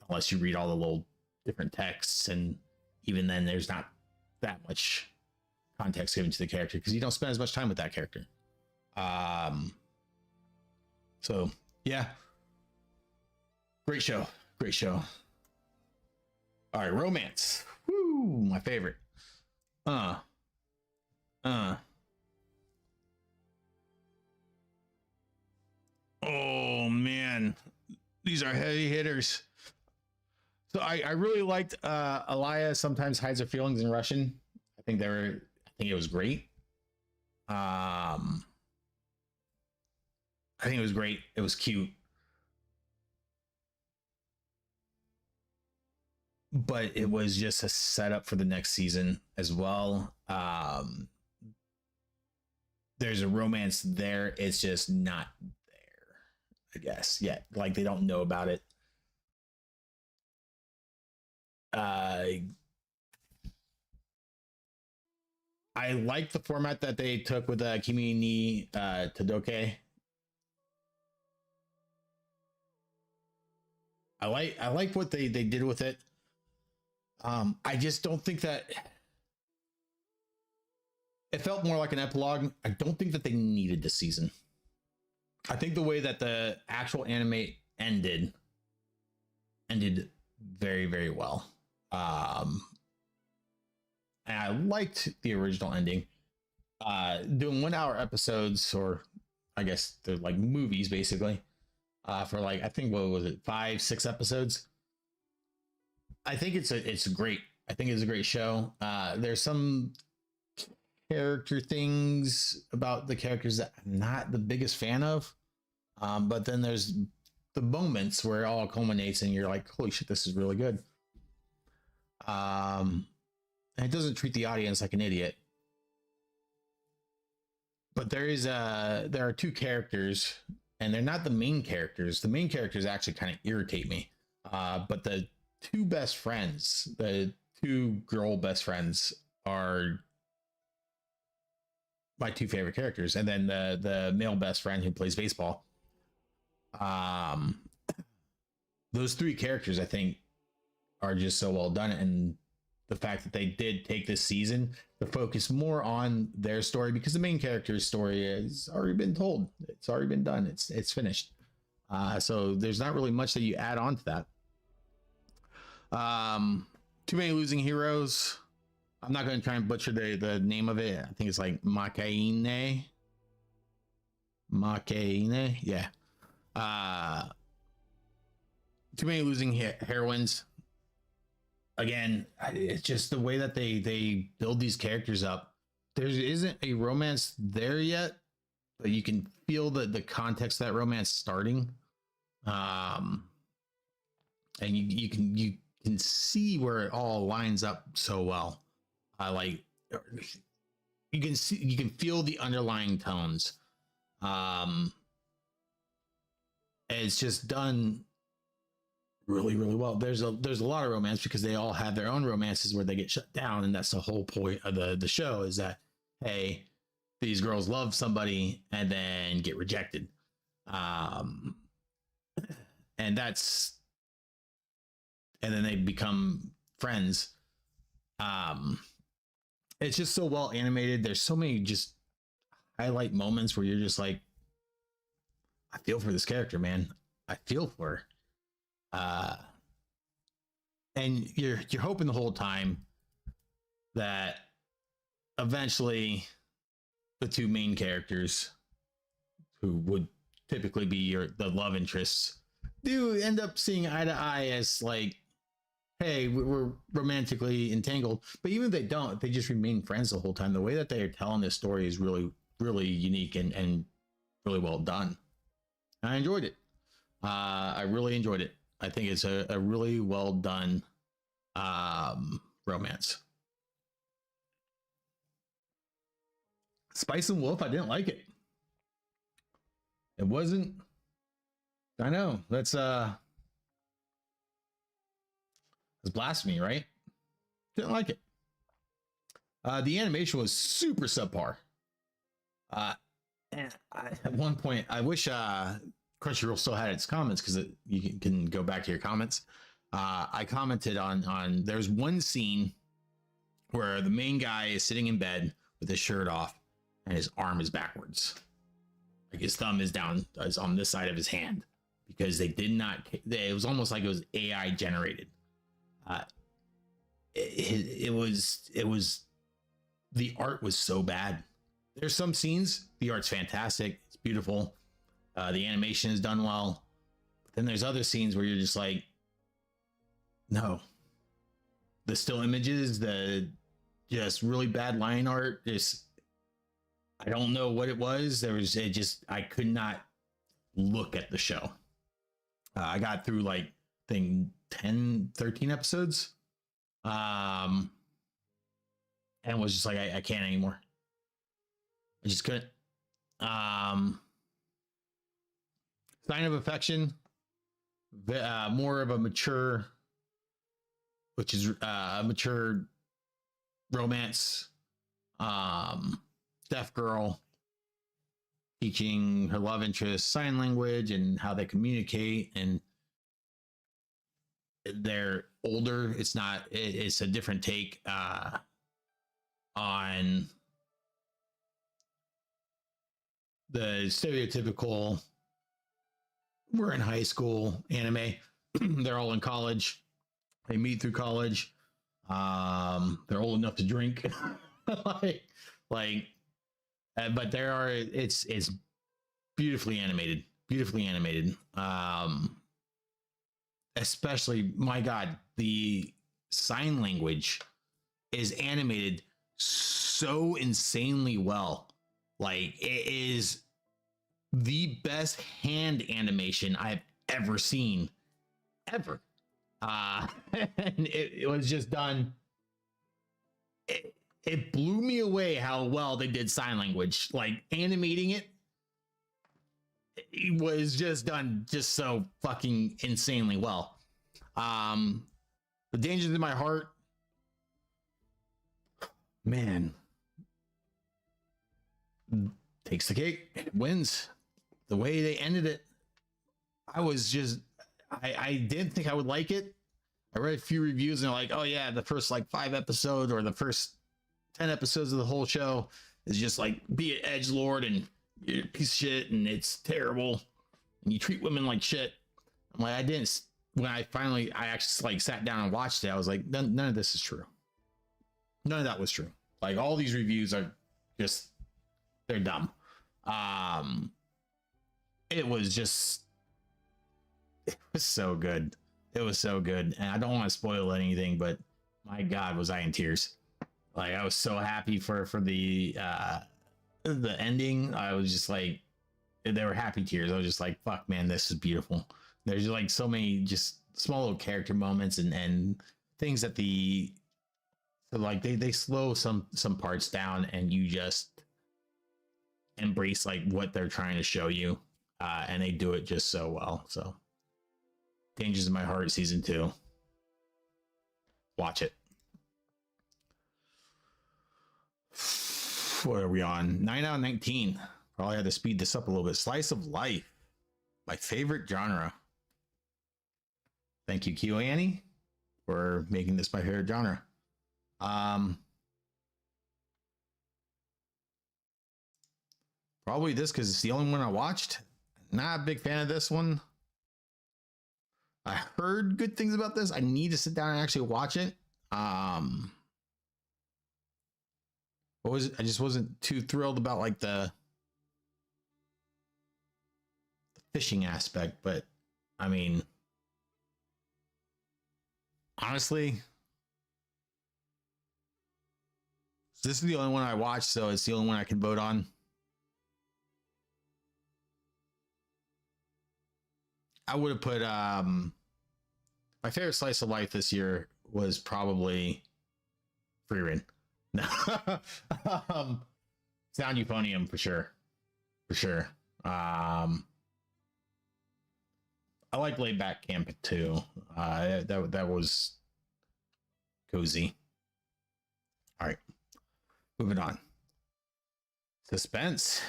unless you read all the little different texts, and even then there's not that much context given to the character because you don't spend as much time with that character. So yeah, great show. All right, romance. Woo, my favorite. Oh man, these are heavy hitters. So I really liked Alaya Sometimes Hides Her Feelings in Russian. I think it was great. I think it was great. It was cute. But it was just a setup for the next season as well. There's a romance there. It's just not there, I guess, yet. Like, they don't know about it. I like the format that they took with Kimi ni Todoke. I like what they did with it. I just don't think that it felt more like an epilogue. I don't think that they needed this season. I think the way that the actual anime ended very, very well. And I liked the original ending. Doing 1 hour episodes, or I guess they're like movies basically, for like, I think, what was it, 5-6 episodes. I think it's a great show. There's some character things about the characters that I'm not the biggest fan of. But then there's the moments where it all culminates and you're like, holy shit, this is really good. And it doesn't treat the audience like an idiot. But there are two characters, and they're not the main characters. The main characters actually kind of irritate me. But the two best friends, the two girl best friends, are my two favorite characters. And then the male best friend who plays baseball. Um, those three characters, I think, are just so well done, and the fact that they did take this season to focus more on their story, because the main character's story has already been told. It's already been done. It's finished. So there's not really much that you add on to that. Too many losing heroes. I'm not going to try and butcher the name of it. I think it's like Makaine. Yeah. Too many losing heroines. Again, it's just the way that they build these characters up. There isn't a romance there yet, but you can feel the context of that romance starting. And you can see where it all lines up so well. Like you can feel the underlying tones. It's just done really, really well. There's a lot of romance because they all have their own romances where they get shut down, and that's the whole point of the show, is that, hey, these girls love somebody and then get rejected. And then they become friends. It's just so well animated. There's so many just highlight moments where you're just like, I feel for this character, man. I feel for her. And you're hoping the whole time that eventually the two main characters, who would typically be the love interests, do end up seeing eye to eye as like, hey, we're romantically entangled. But even if they don't, they just remain friends the whole time. The way that they are telling this story is really, really unique and really well done. I enjoyed it. I really enjoyed it. I think it's a really well done romance. Spice and Wolf, I didn't like it. It wasn't. I know that's blasphemy, right? Didn't like it. The animation was super subpar. And at one point, I wish Crunchyroll still had its comments, because you can go back to your comments. I commented on there's one scene where the main guy is sitting in bed with his shirt off and his arm is backwards. Like his thumb is on this side of his hand, because they did not, it was almost like it was AI generated. It was, the art was so bad. There's some scenes, the art's fantastic. It's beautiful. The animation is done well. But then there's other scenes where you're just like, no. The still images, the just really bad line art, I don't know what it was. I could not look at the show. I got through like, 10, 13 episodes. And was just like, I can't anymore. I just couldn't. Sign of Affection, more of a mature, which is a mature romance. Deaf girl teaching her love interest sign language and how they communicate, and they're older. It's a different take on the stereotypical, we're in high school anime. They're all in college. They meet through college. They're old enough to drink. but it's beautifully animated. Especially, my God, the sign language is animated so insanely well. Like, it is the best hand animation I've ever seen, ever. And it was just done. It blew me away how well they did sign language. Like, animating it was just done just so fucking insanely well. The Dangers in My Heart, man, takes the cake, wins. The way they ended it, I was just, I didn't think I would like it. I read a few reviews and they're like, oh yeah, the first like 5 episodes or the first 10 episodes of the whole show is just like be an edge lord and you're a piece of shit and it's terrible and you treat women like shit. I'm like, I didn't. When I actually like sat down and watched it, I was like, none of this is true. None of that was true. Like all these reviews are just, they're dumb. It was just, it was so good. It was so good. And I don't want to spoil anything, but my God, was I in tears. Like I was so happy for the ending. I was just like, they were happy tears. I was just like, fuck man, this is beautiful. There's just like so many just small little character moments and things that so like they slow some parts down and you just embrace like what they're trying to show you. And they do it just so well. So Dangers in My Heart season 2. Watch it. What are we on? 9 out of 19. Probably had to speed this up a little bit. Slice of Life. My favorite genre. Thank you, Kyo Annie, for making this my favorite genre. Probably this because it's the only one I watched. Not a big fan of this one. I heard good things about this. I need to sit down and actually watch it. What was it? I just wasn't too thrilled about like the fishing aspect, but I mean, honestly, this is the only one I watched, so it's the only one I can vote on. I would have put my favorite slice of life this year was probably Freerin. Sound Euphonium for sure. For sure. I like Laid Back Camp too. That was cozy. All right. Moving on. Suspense.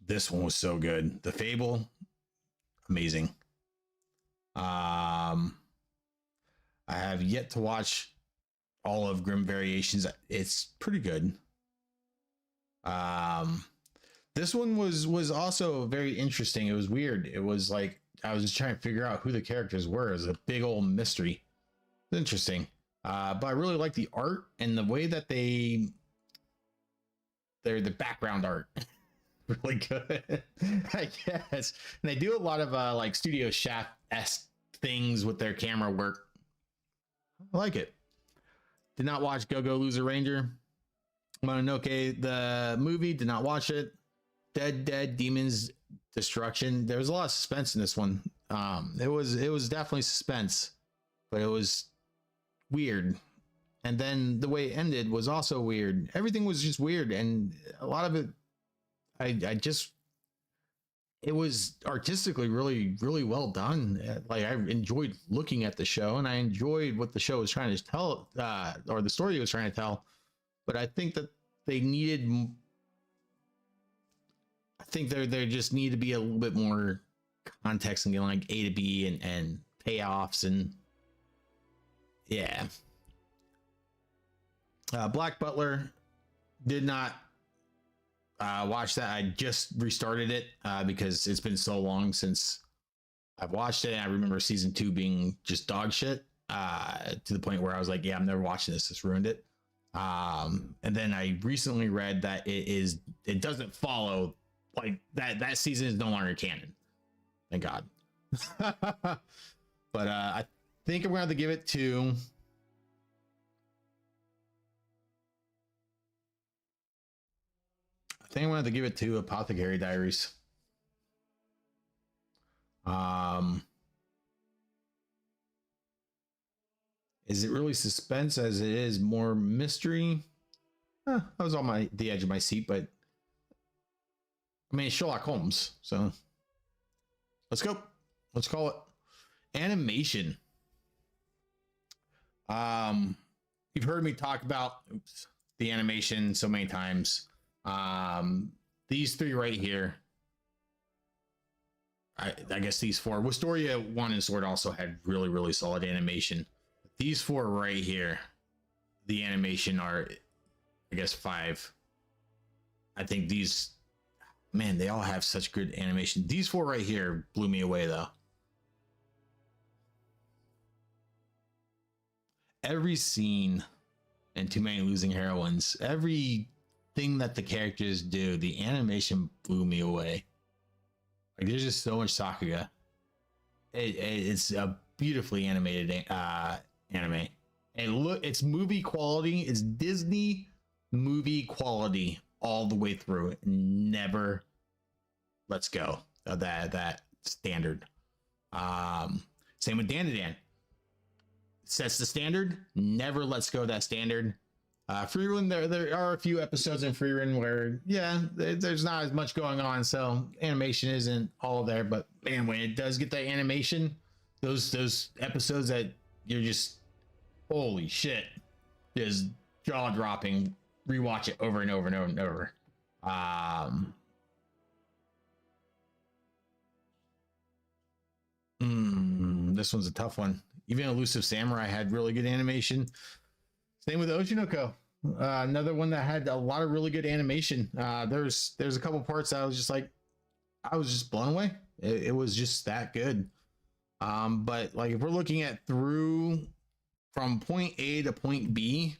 This one was so good. The Fable, amazing. I have yet to watch all of Grim Variations. It's pretty good. This one was also very interesting. It was weird. It was like I was just trying to figure out who the characters were. It was a big old mystery. It's interesting. But I really like the art and the way that they're the background art. Really good, I guess. And they do a lot of like Studio Shaft-esque things with their camera work. I like it. Did not watch Go Go Loser Ranger. Mononoke the movie, did not watch it. Dead Demons Destruction. There was a lot of suspense in this one. It was definitely suspense, but it was weird. And then the way it ended was also weird. Everything was just weird, and a lot of it it was artistically really well done. Like I enjoyed looking at the show and I enjoyed what the show was trying to tell, or the story it was trying to tell. But I think that they needed, I think there just need to be a little bit more context and like A to B and payoffs and yeah. Black Butler, did not watch that. I just restarted it because it's been so long since I've watched it. And I remember season 2 being just dog shit to the point where I was like, yeah, I'm never watching this. This ruined it. And then I recently read that it doesn't follow like that season is no longer canon. Thank God. But I think I'm going to have to give it to I think I'm gonna have to give it to Apothecary Diaries. Is it really suspense as it is more mystery? I was on the edge of my seat, but I mean Sherlock Holmes, so let's go. Let's call it animation. You've heard me talk about the animation so many times. these three right here. I guess these four. Wisteria 1 and Sword also had really, really solid animation. These four right here, the animation are, I guess, 5. I think these, man, they all have such good animation. These four right here blew me away, though. Every scene in Too Many Losing Heroines, everything that the characters do, the animation blew me away. Like, there's just so much Sakuga. It's a beautifully animated anime. And look, it's movie quality. It's Disney movie quality all the way through. It never lets go of that standard. Same with Dan. Sets the standard, never lets go of that standard. Free Run, there are a few episodes in Free Run where, yeah, there's not as much going on, so animation isn't all there. But man, when it does get that animation, those episodes that you're just, holy shit, just jaw dropping. Rewatch it over and over and over and over. This one's a tough one. Even Elusive Samurai had really good animation. Same with Oshinoko. Another one that had a lot of really good animation. There's a couple parts that I was just blown away. It was just that good. But like, if we're looking at through from point A to point B,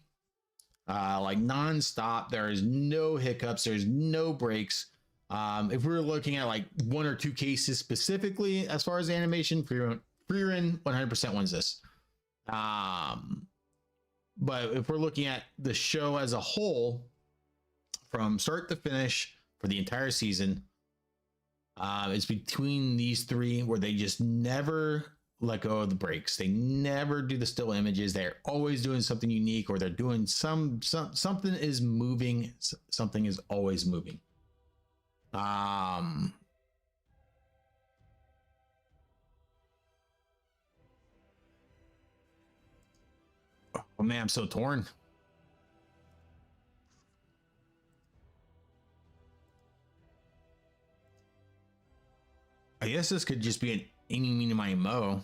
like nonstop, there is no hiccups, there's no breaks. If we're looking at like one or two cases specifically as far as animation, Free Run 100% wins this. But if we're looking at the show as a whole, from start to finish for the entire season, it's between these three where they just never let go of the breaks. They never do the still images. They're always doing something unique, or they're doing something is moving. Something is always moving. Oh man, I'm so torn. I guess this could just be an Eeny, Meeny, Miny, Mo.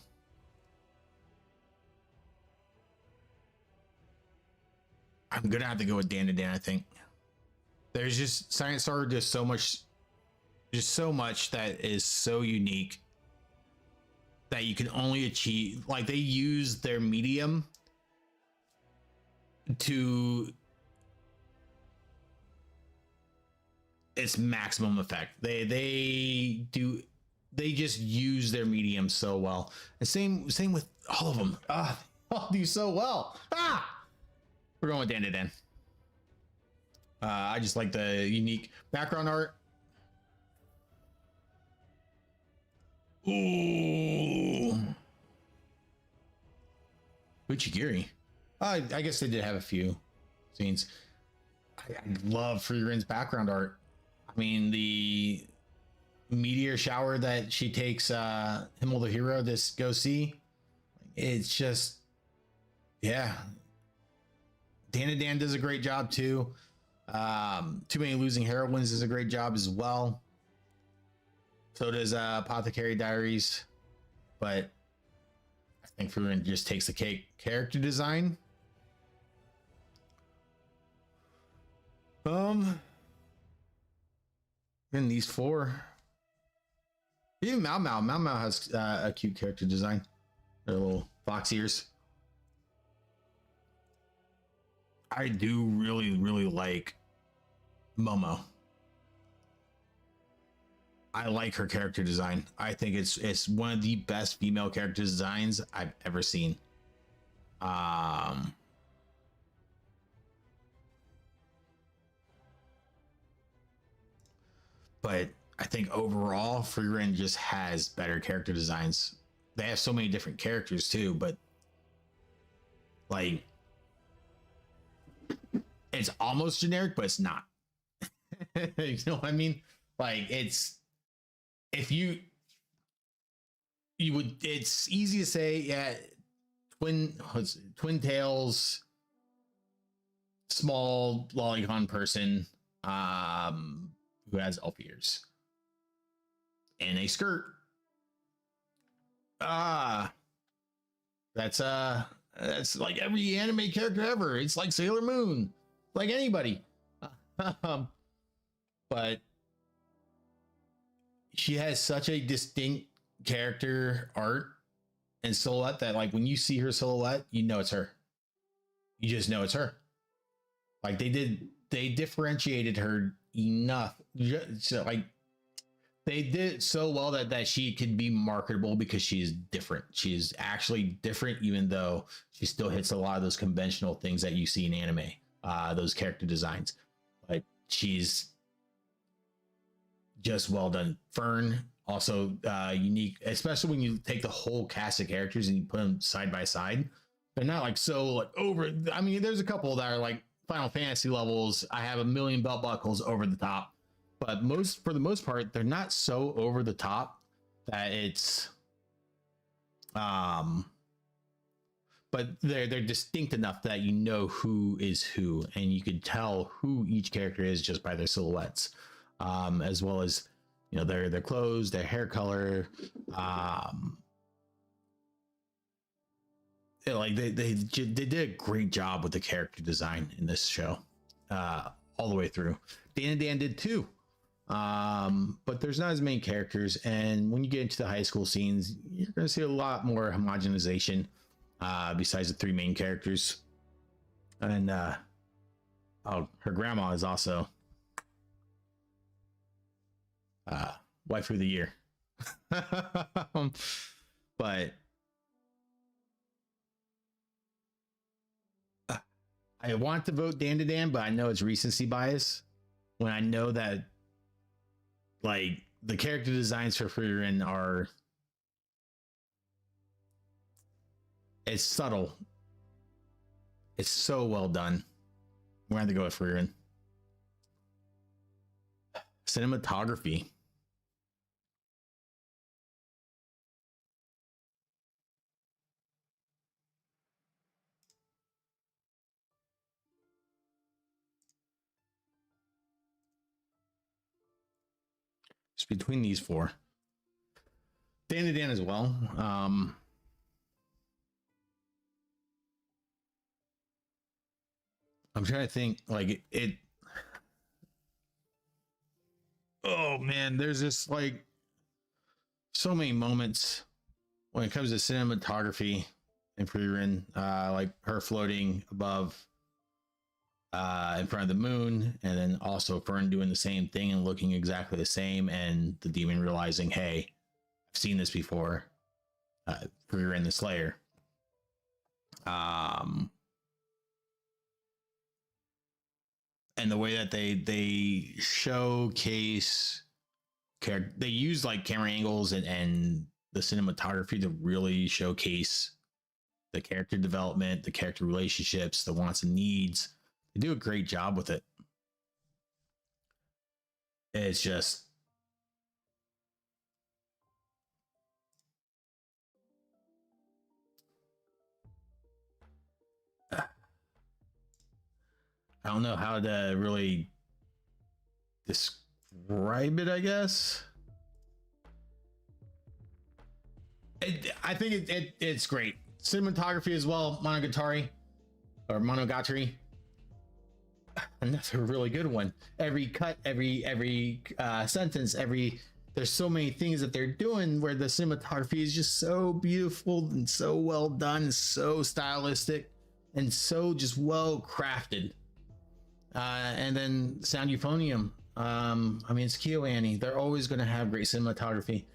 I'm gonna have to go with Dan, I think. There's just Science Star, just so much that is so unique that you can only achieve. Like, they use their medium to its maximum effect. They just use their medium so well. And same with all of them. All do so well. We're going with Dan. I just like the unique background art. Ooh, Uchigiri. I guess they did have a few scenes. I love Free Run's background art. I mean, the meteor shower that she takes Himmel the hero this go see. It's just, yeah. Dan does a great job too. Too Many Losing Heroines does a great job as well. So does Apothecary Diaries. But I think Free Run just takes the cake. Character design. In these four, even Mao has a cute character design. Their little fox ears. I do really like Momo. I like her character design. I think it's one of the best female character designs I've ever seen. But I think overall, Free Run just has better character designs. They have so many different characters too, but like, it's almost generic, but it's not. You know what I mean? Like, it's, if you would, it's easy to say, yeah, twin tails, small lolicon person, who has elf ears and a skirt. That's like every anime character ever. It's like Sailor Moon, like anybody. But she has such a distinct character art and silhouette that, like, when you see her silhouette, you know it's her. You just know it's her. Like, they differentiated her enough. So, like, they did so well that she could be marketable because she's different. She's actually different, even though she still hits a lot of those conventional things that you see in anime, those character designs. But she's just well done. Fern, also unique, especially when you take the whole cast of characters and you put them side by side. They're not like so like over. I mean, there's a couple that are like Final Fantasy levels. I have a million belt buckles over the top, but for the most part, they're not so over the top that it's but they're distinct enough that you know who is who, and you could tell who each character is just by their silhouettes, as well as, you know, their clothes, their hair color. Like they did a great job with the character design in this show, all the way through. Dan and Dan did too, but there's not as many characters, and when you get into the high school scenes, you're going to see a lot more homogenization, besides the three main characters. And oh, her grandma is also wife of the year. But I want to vote Dan to Dan, but I know it's recency bias when I know that, like, the character designs for Frieren are, it's subtle. It's so well done. We're going to go with Frieren. Cinematography. It's between these four. Dan to Dan as well. I'm trying to think, like, it. Oh man, there's just like so many moments when it comes to cinematography in Frieren, like her floating above, in front of the moon, and then also Fern doing the same thing and looking exactly the same, and the demon realizing, hey, I've seen this before. Frieren the Slayer. And the way that they showcase, they use like camera angles and the cinematography to really showcase the character development, the character relationships, the wants and needs. They do a great job with it. It's just, I don't know how to really describe it, I guess. I think it's great. Cinematography as well, Monogatari. Another really good one. Every cut, every sentence, there's so many things that they're doing where the cinematography is just so beautiful and so well done, so stylistic, and so just well crafted. And then Sound Euphonium. I mean, it's KyoAni. They're always going to have great cinematography.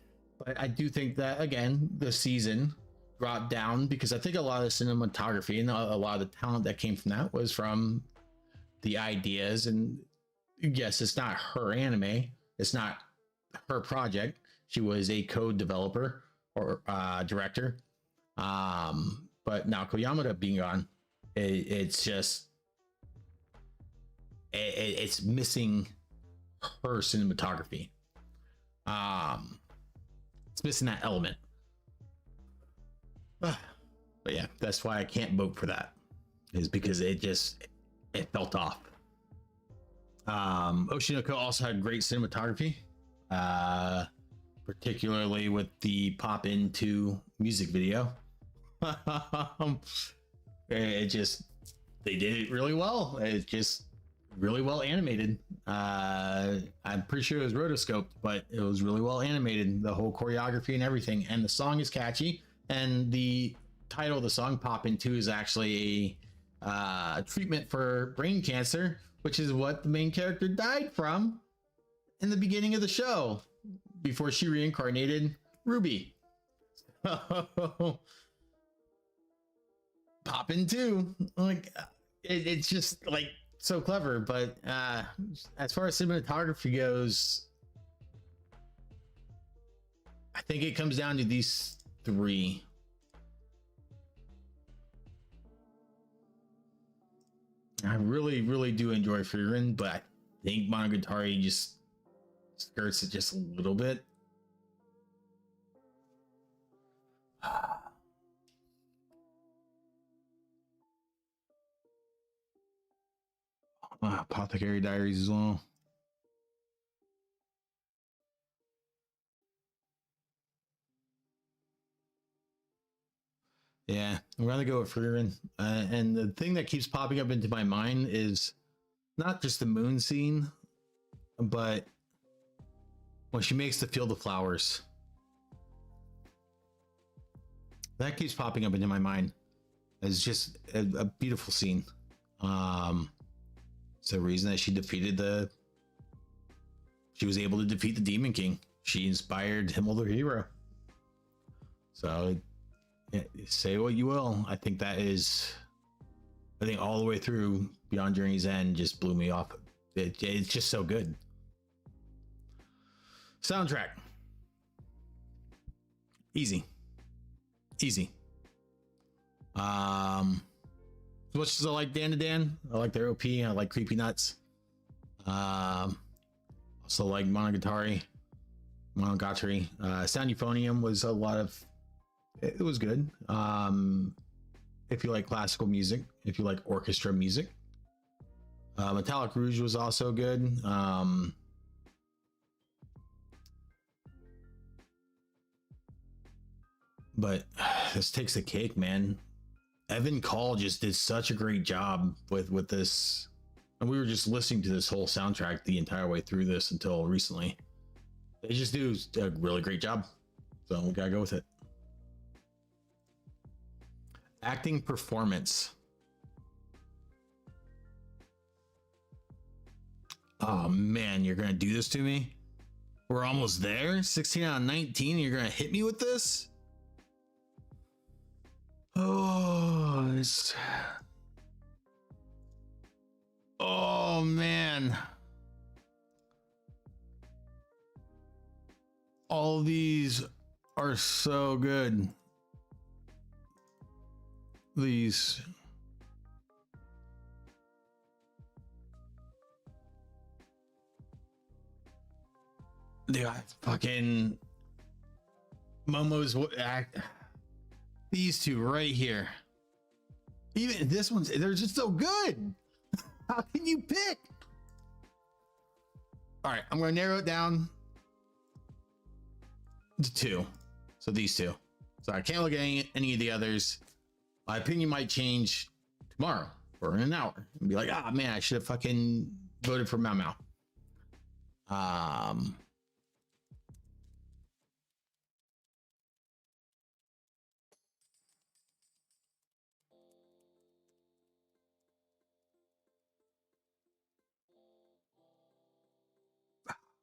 But I do think that, again, the season dropped down because I think a lot of the cinematography and a lot of the talent that came from that was from the ideas. And yes, it's not her anime. It's not her project. She was a code developer or director. But now Koyamada being gone, it's just, it's missing her cinematography. It's missing that element. But yeah, that's why I can't vote for that, is because it felt off. Oshinoko also had great cinematography, particularly with the pop into music video. It just, they did it really well. It's just really well animated. I'm pretty sure it was rotoscoped, but it was really well animated. The whole choreography and everything, and the song is catchy. And the title of the song, "Pop Into," is actually a treatment for brain cancer, which is what the main character died from in the beginning of the show before she reincarnated Ruby. Pop Into, like, it's just like so clever. But as far as cinematography goes, I think it comes down to these three. I really, really do enjoy Frieren, but I think Monogatari just skirts it just a little bit. Apothecary Diaries as well. Yeah, I'd rather go with Frieren. And the thing that keeps popping up into my mind is not just the moon scene, but when she makes the field of flowers. That keeps popping up into my mind as just a beautiful scene. It's the reason that she was able to defeat the Demon King. She inspired Himmel the Hero. So say what you will, I think all the way through Beyond Journey's End just blew me off. It's just so good. Soundtrack, easy. As much as I like Dan to Dan, I like their OP, I like Creepy Nuts. Also like Monogatari. Sound Euphonium was it was good. If you like classical music, if you like orchestra music. Metallic Rouge was also good. But this takes the cake, man. Evan Call just did such a great job with this. And we were just listening to this whole soundtrack the entire way through this until recently. They just do a really great job. So we gotta go with it. Acting performance. Oh man, you're gonna do this to me? We're almost there. 16 out of 19. You're gonna hit me with this? Oh man. All these are so good. These. Dude, fucking Momo's act. These two right here. Even this one's, they're just so good. How can you pick? All right, I'm going to narrow it down to two. So these two. So I can't look at any of the others. My opinion might change tomorrow or in an hour and be like, ah, man, I should have fucking voted for Mau Mau.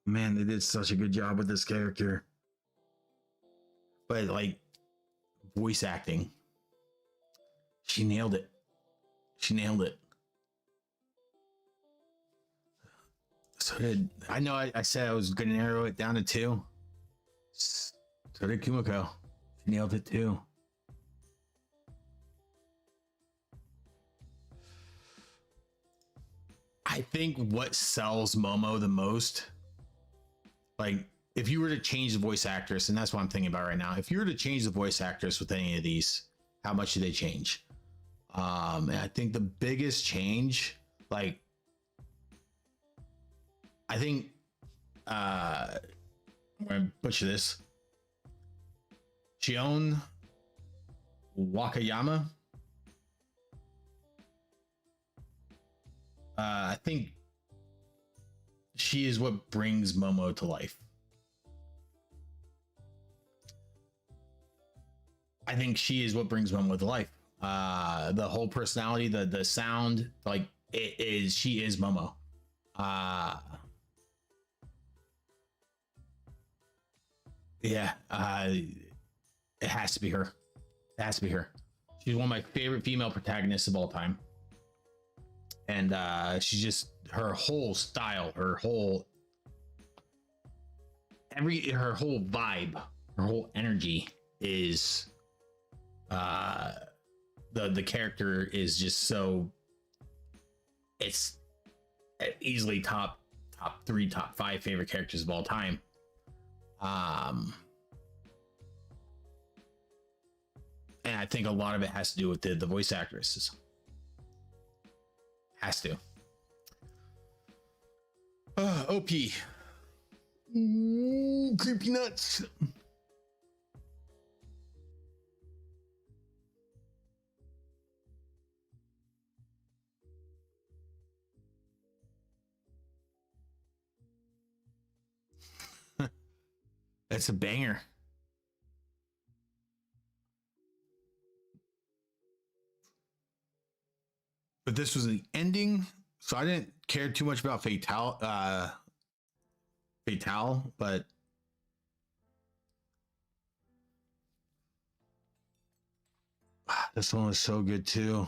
Man, they did such a good job with this character. But like voice acting, she nailed it. She nailed it. So did I know I said I was gonna narrow it down to two. So did Kumiko. She nailed it too. I think what sells Momo the most, like if you were to change the voice actress, and that's what I'm thinking about right now. If you were to change the voice actress with any of these, how much do they change? And I think the biggest change, like I think I'm gonna butcher this. Shion Wakayama. I think she is what brings Momo to life. I think she is what brings Momo to life. The whole personality, the sound, like it is. She is Momo. Yeah. It has to be her. It has to be her. She's one of my favorite female protagonists of all time. And she's just her whole style, her whole vibe, her whole energy is the character is just so, it's easily top 3, top 5 favorite characters of all time. And I think a lot of it has to do with the voice actresses. Has to. OP. Creepy nuts. That's a banger. But this was the ending, so I didn't care too much about Fatale, but this one was so good too.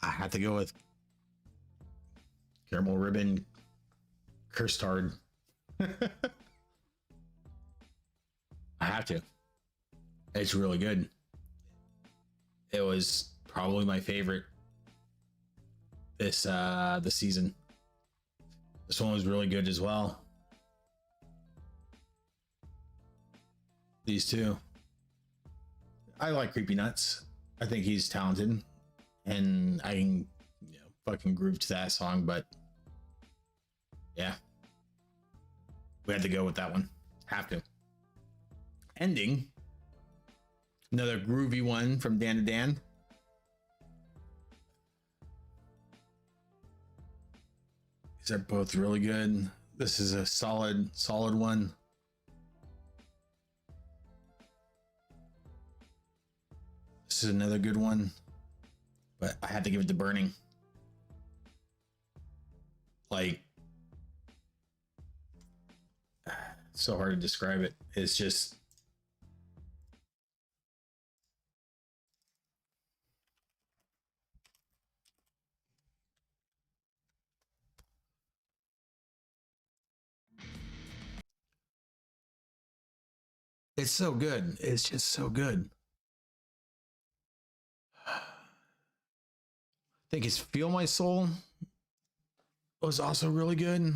I have to go with Caramel Ribbon Cursed Hard. I have to. It's really good. It was probably my favorite this season. This one was really good as well. These two. I like Creepy Nuts. I think he's talented, and I can, fucking groove to that song. But yeah, we had to go with that one. Have to. Ending. Another groovy one from Dan to Dan. These are both really good. This is a solid one. This is another good one, but I had to give it to Burning. Like, so hard to describe it. It's just, it's so good. It's just so good. I think his Feel My Soul was also really good.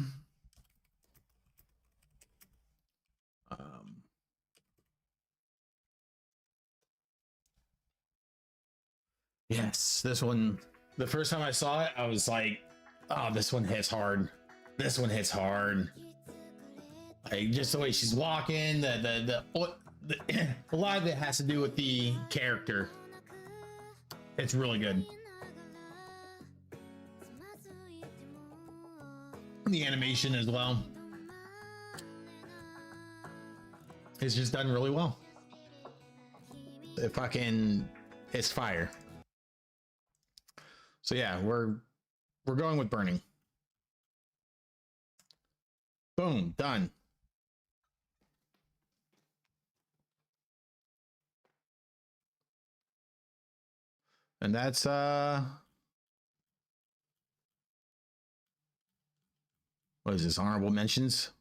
Yes, this one, the first time I saw it, I was like, oh, this one hits hard. This one hits hard. Like, just the way she's walking, a lot of it has to do with the character. It's really good. The animation as well. It's just done really well. It's fire. So yeah, we're going with Burning. Boom, done. And that's what is this? Honorable mentions.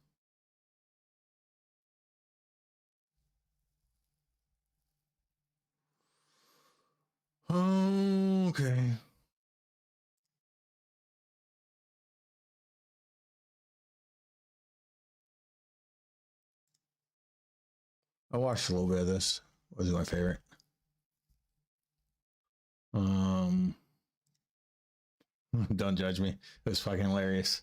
Okay. I watched a little bit of this. What was my favorite? Um, don't judge me. It was fucking hilarious.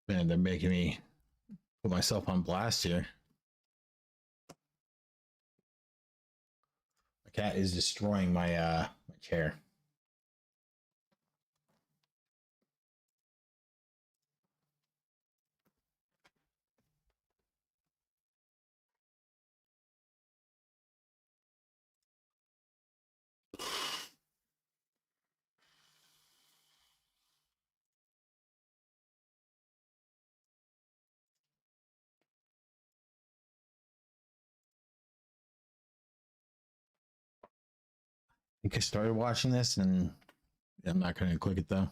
Man, they're making me put myself on blast here. My cat is destroying my my chair. I think I started watching this, and I'm not going to click it though.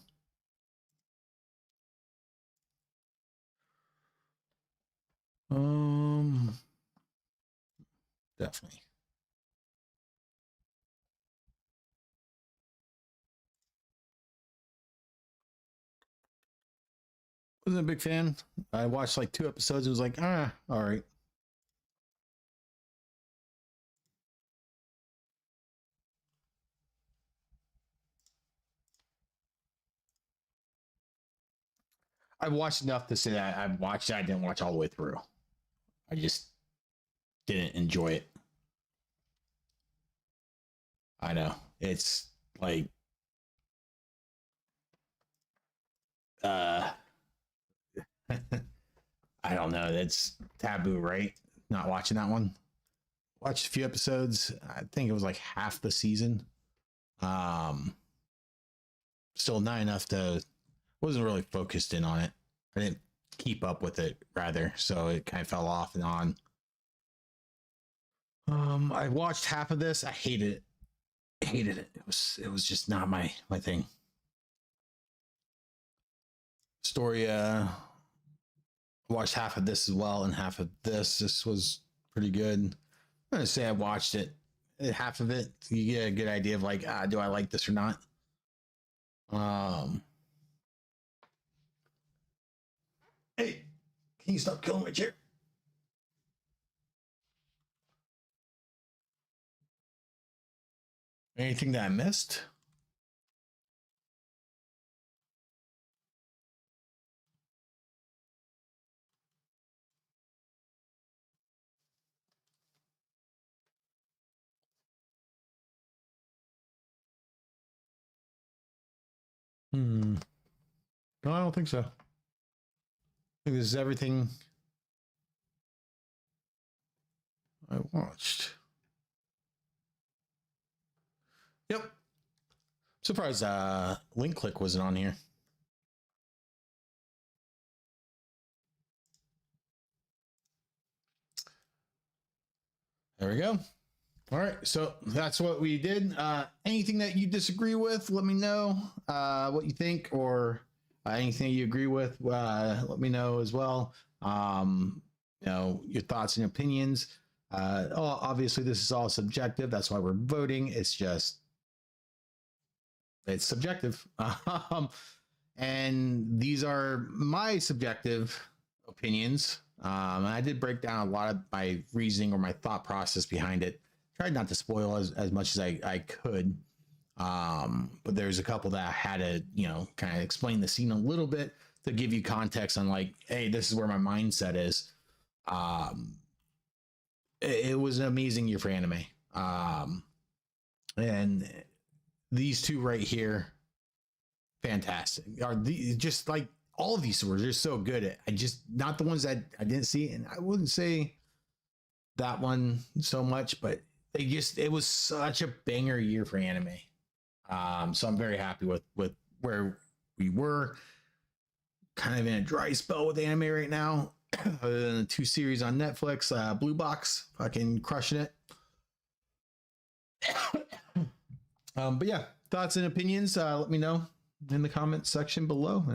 Definitely. Wasn't a big fan. I watched like 2 episodes. It was like, all right. I watched enough to say that I watched it. I didn't watch all the way through. I just didn't enjoy it. I know. It's like I don't know. That's taboo, right? Not watching that one. Watched a few episodes. I think it was like half the season. Still not enough to, wasn't really focused in on it. I didn't keep up with it rather, so it kind of fell off and on. I watched half of this. I hated it. Hated it. It was just not my thing. Story watched half of this as well, and half of this. This was pretty good. I'm gonna say I watched it. Half of it, you get a good idea of like, do I like this or not? Hey, can you stop killing my chair? Anything that I missed? No, I don't think so. I think this is everything I watched. Yep. Surprised link click wasn't on here. There we go. All right, so that's what we did. Anything that you disagree with, let me know what you think, or anything you agree with, let me know as well. You know, your thoughts and opinions. Obviously, this is all subjective. That's why we're voting. It's subjective. And these are my subjective opinions. I did break down a lot of my reasoning or my thought process behind it. Tried not to spoil as much as I could. But there's a couple that I had to, you know, kind of explain the scene a little bit to give you context on like, hey, this is where my mindset is. It was an amazing year for anime. And these two right here, fantastic. Are just like all of these were just so good. I just not the ones that I didn't see, and I wouldn't say that one so much, but it was such a banger year for anime. So I'm very happy with where we were. Kind of in a dry spell with anime right now. Other than the 2 series on Netflix, Blue Box, fucking crushing it. But yeah, thoughts and opinions, let me know in the comment section below.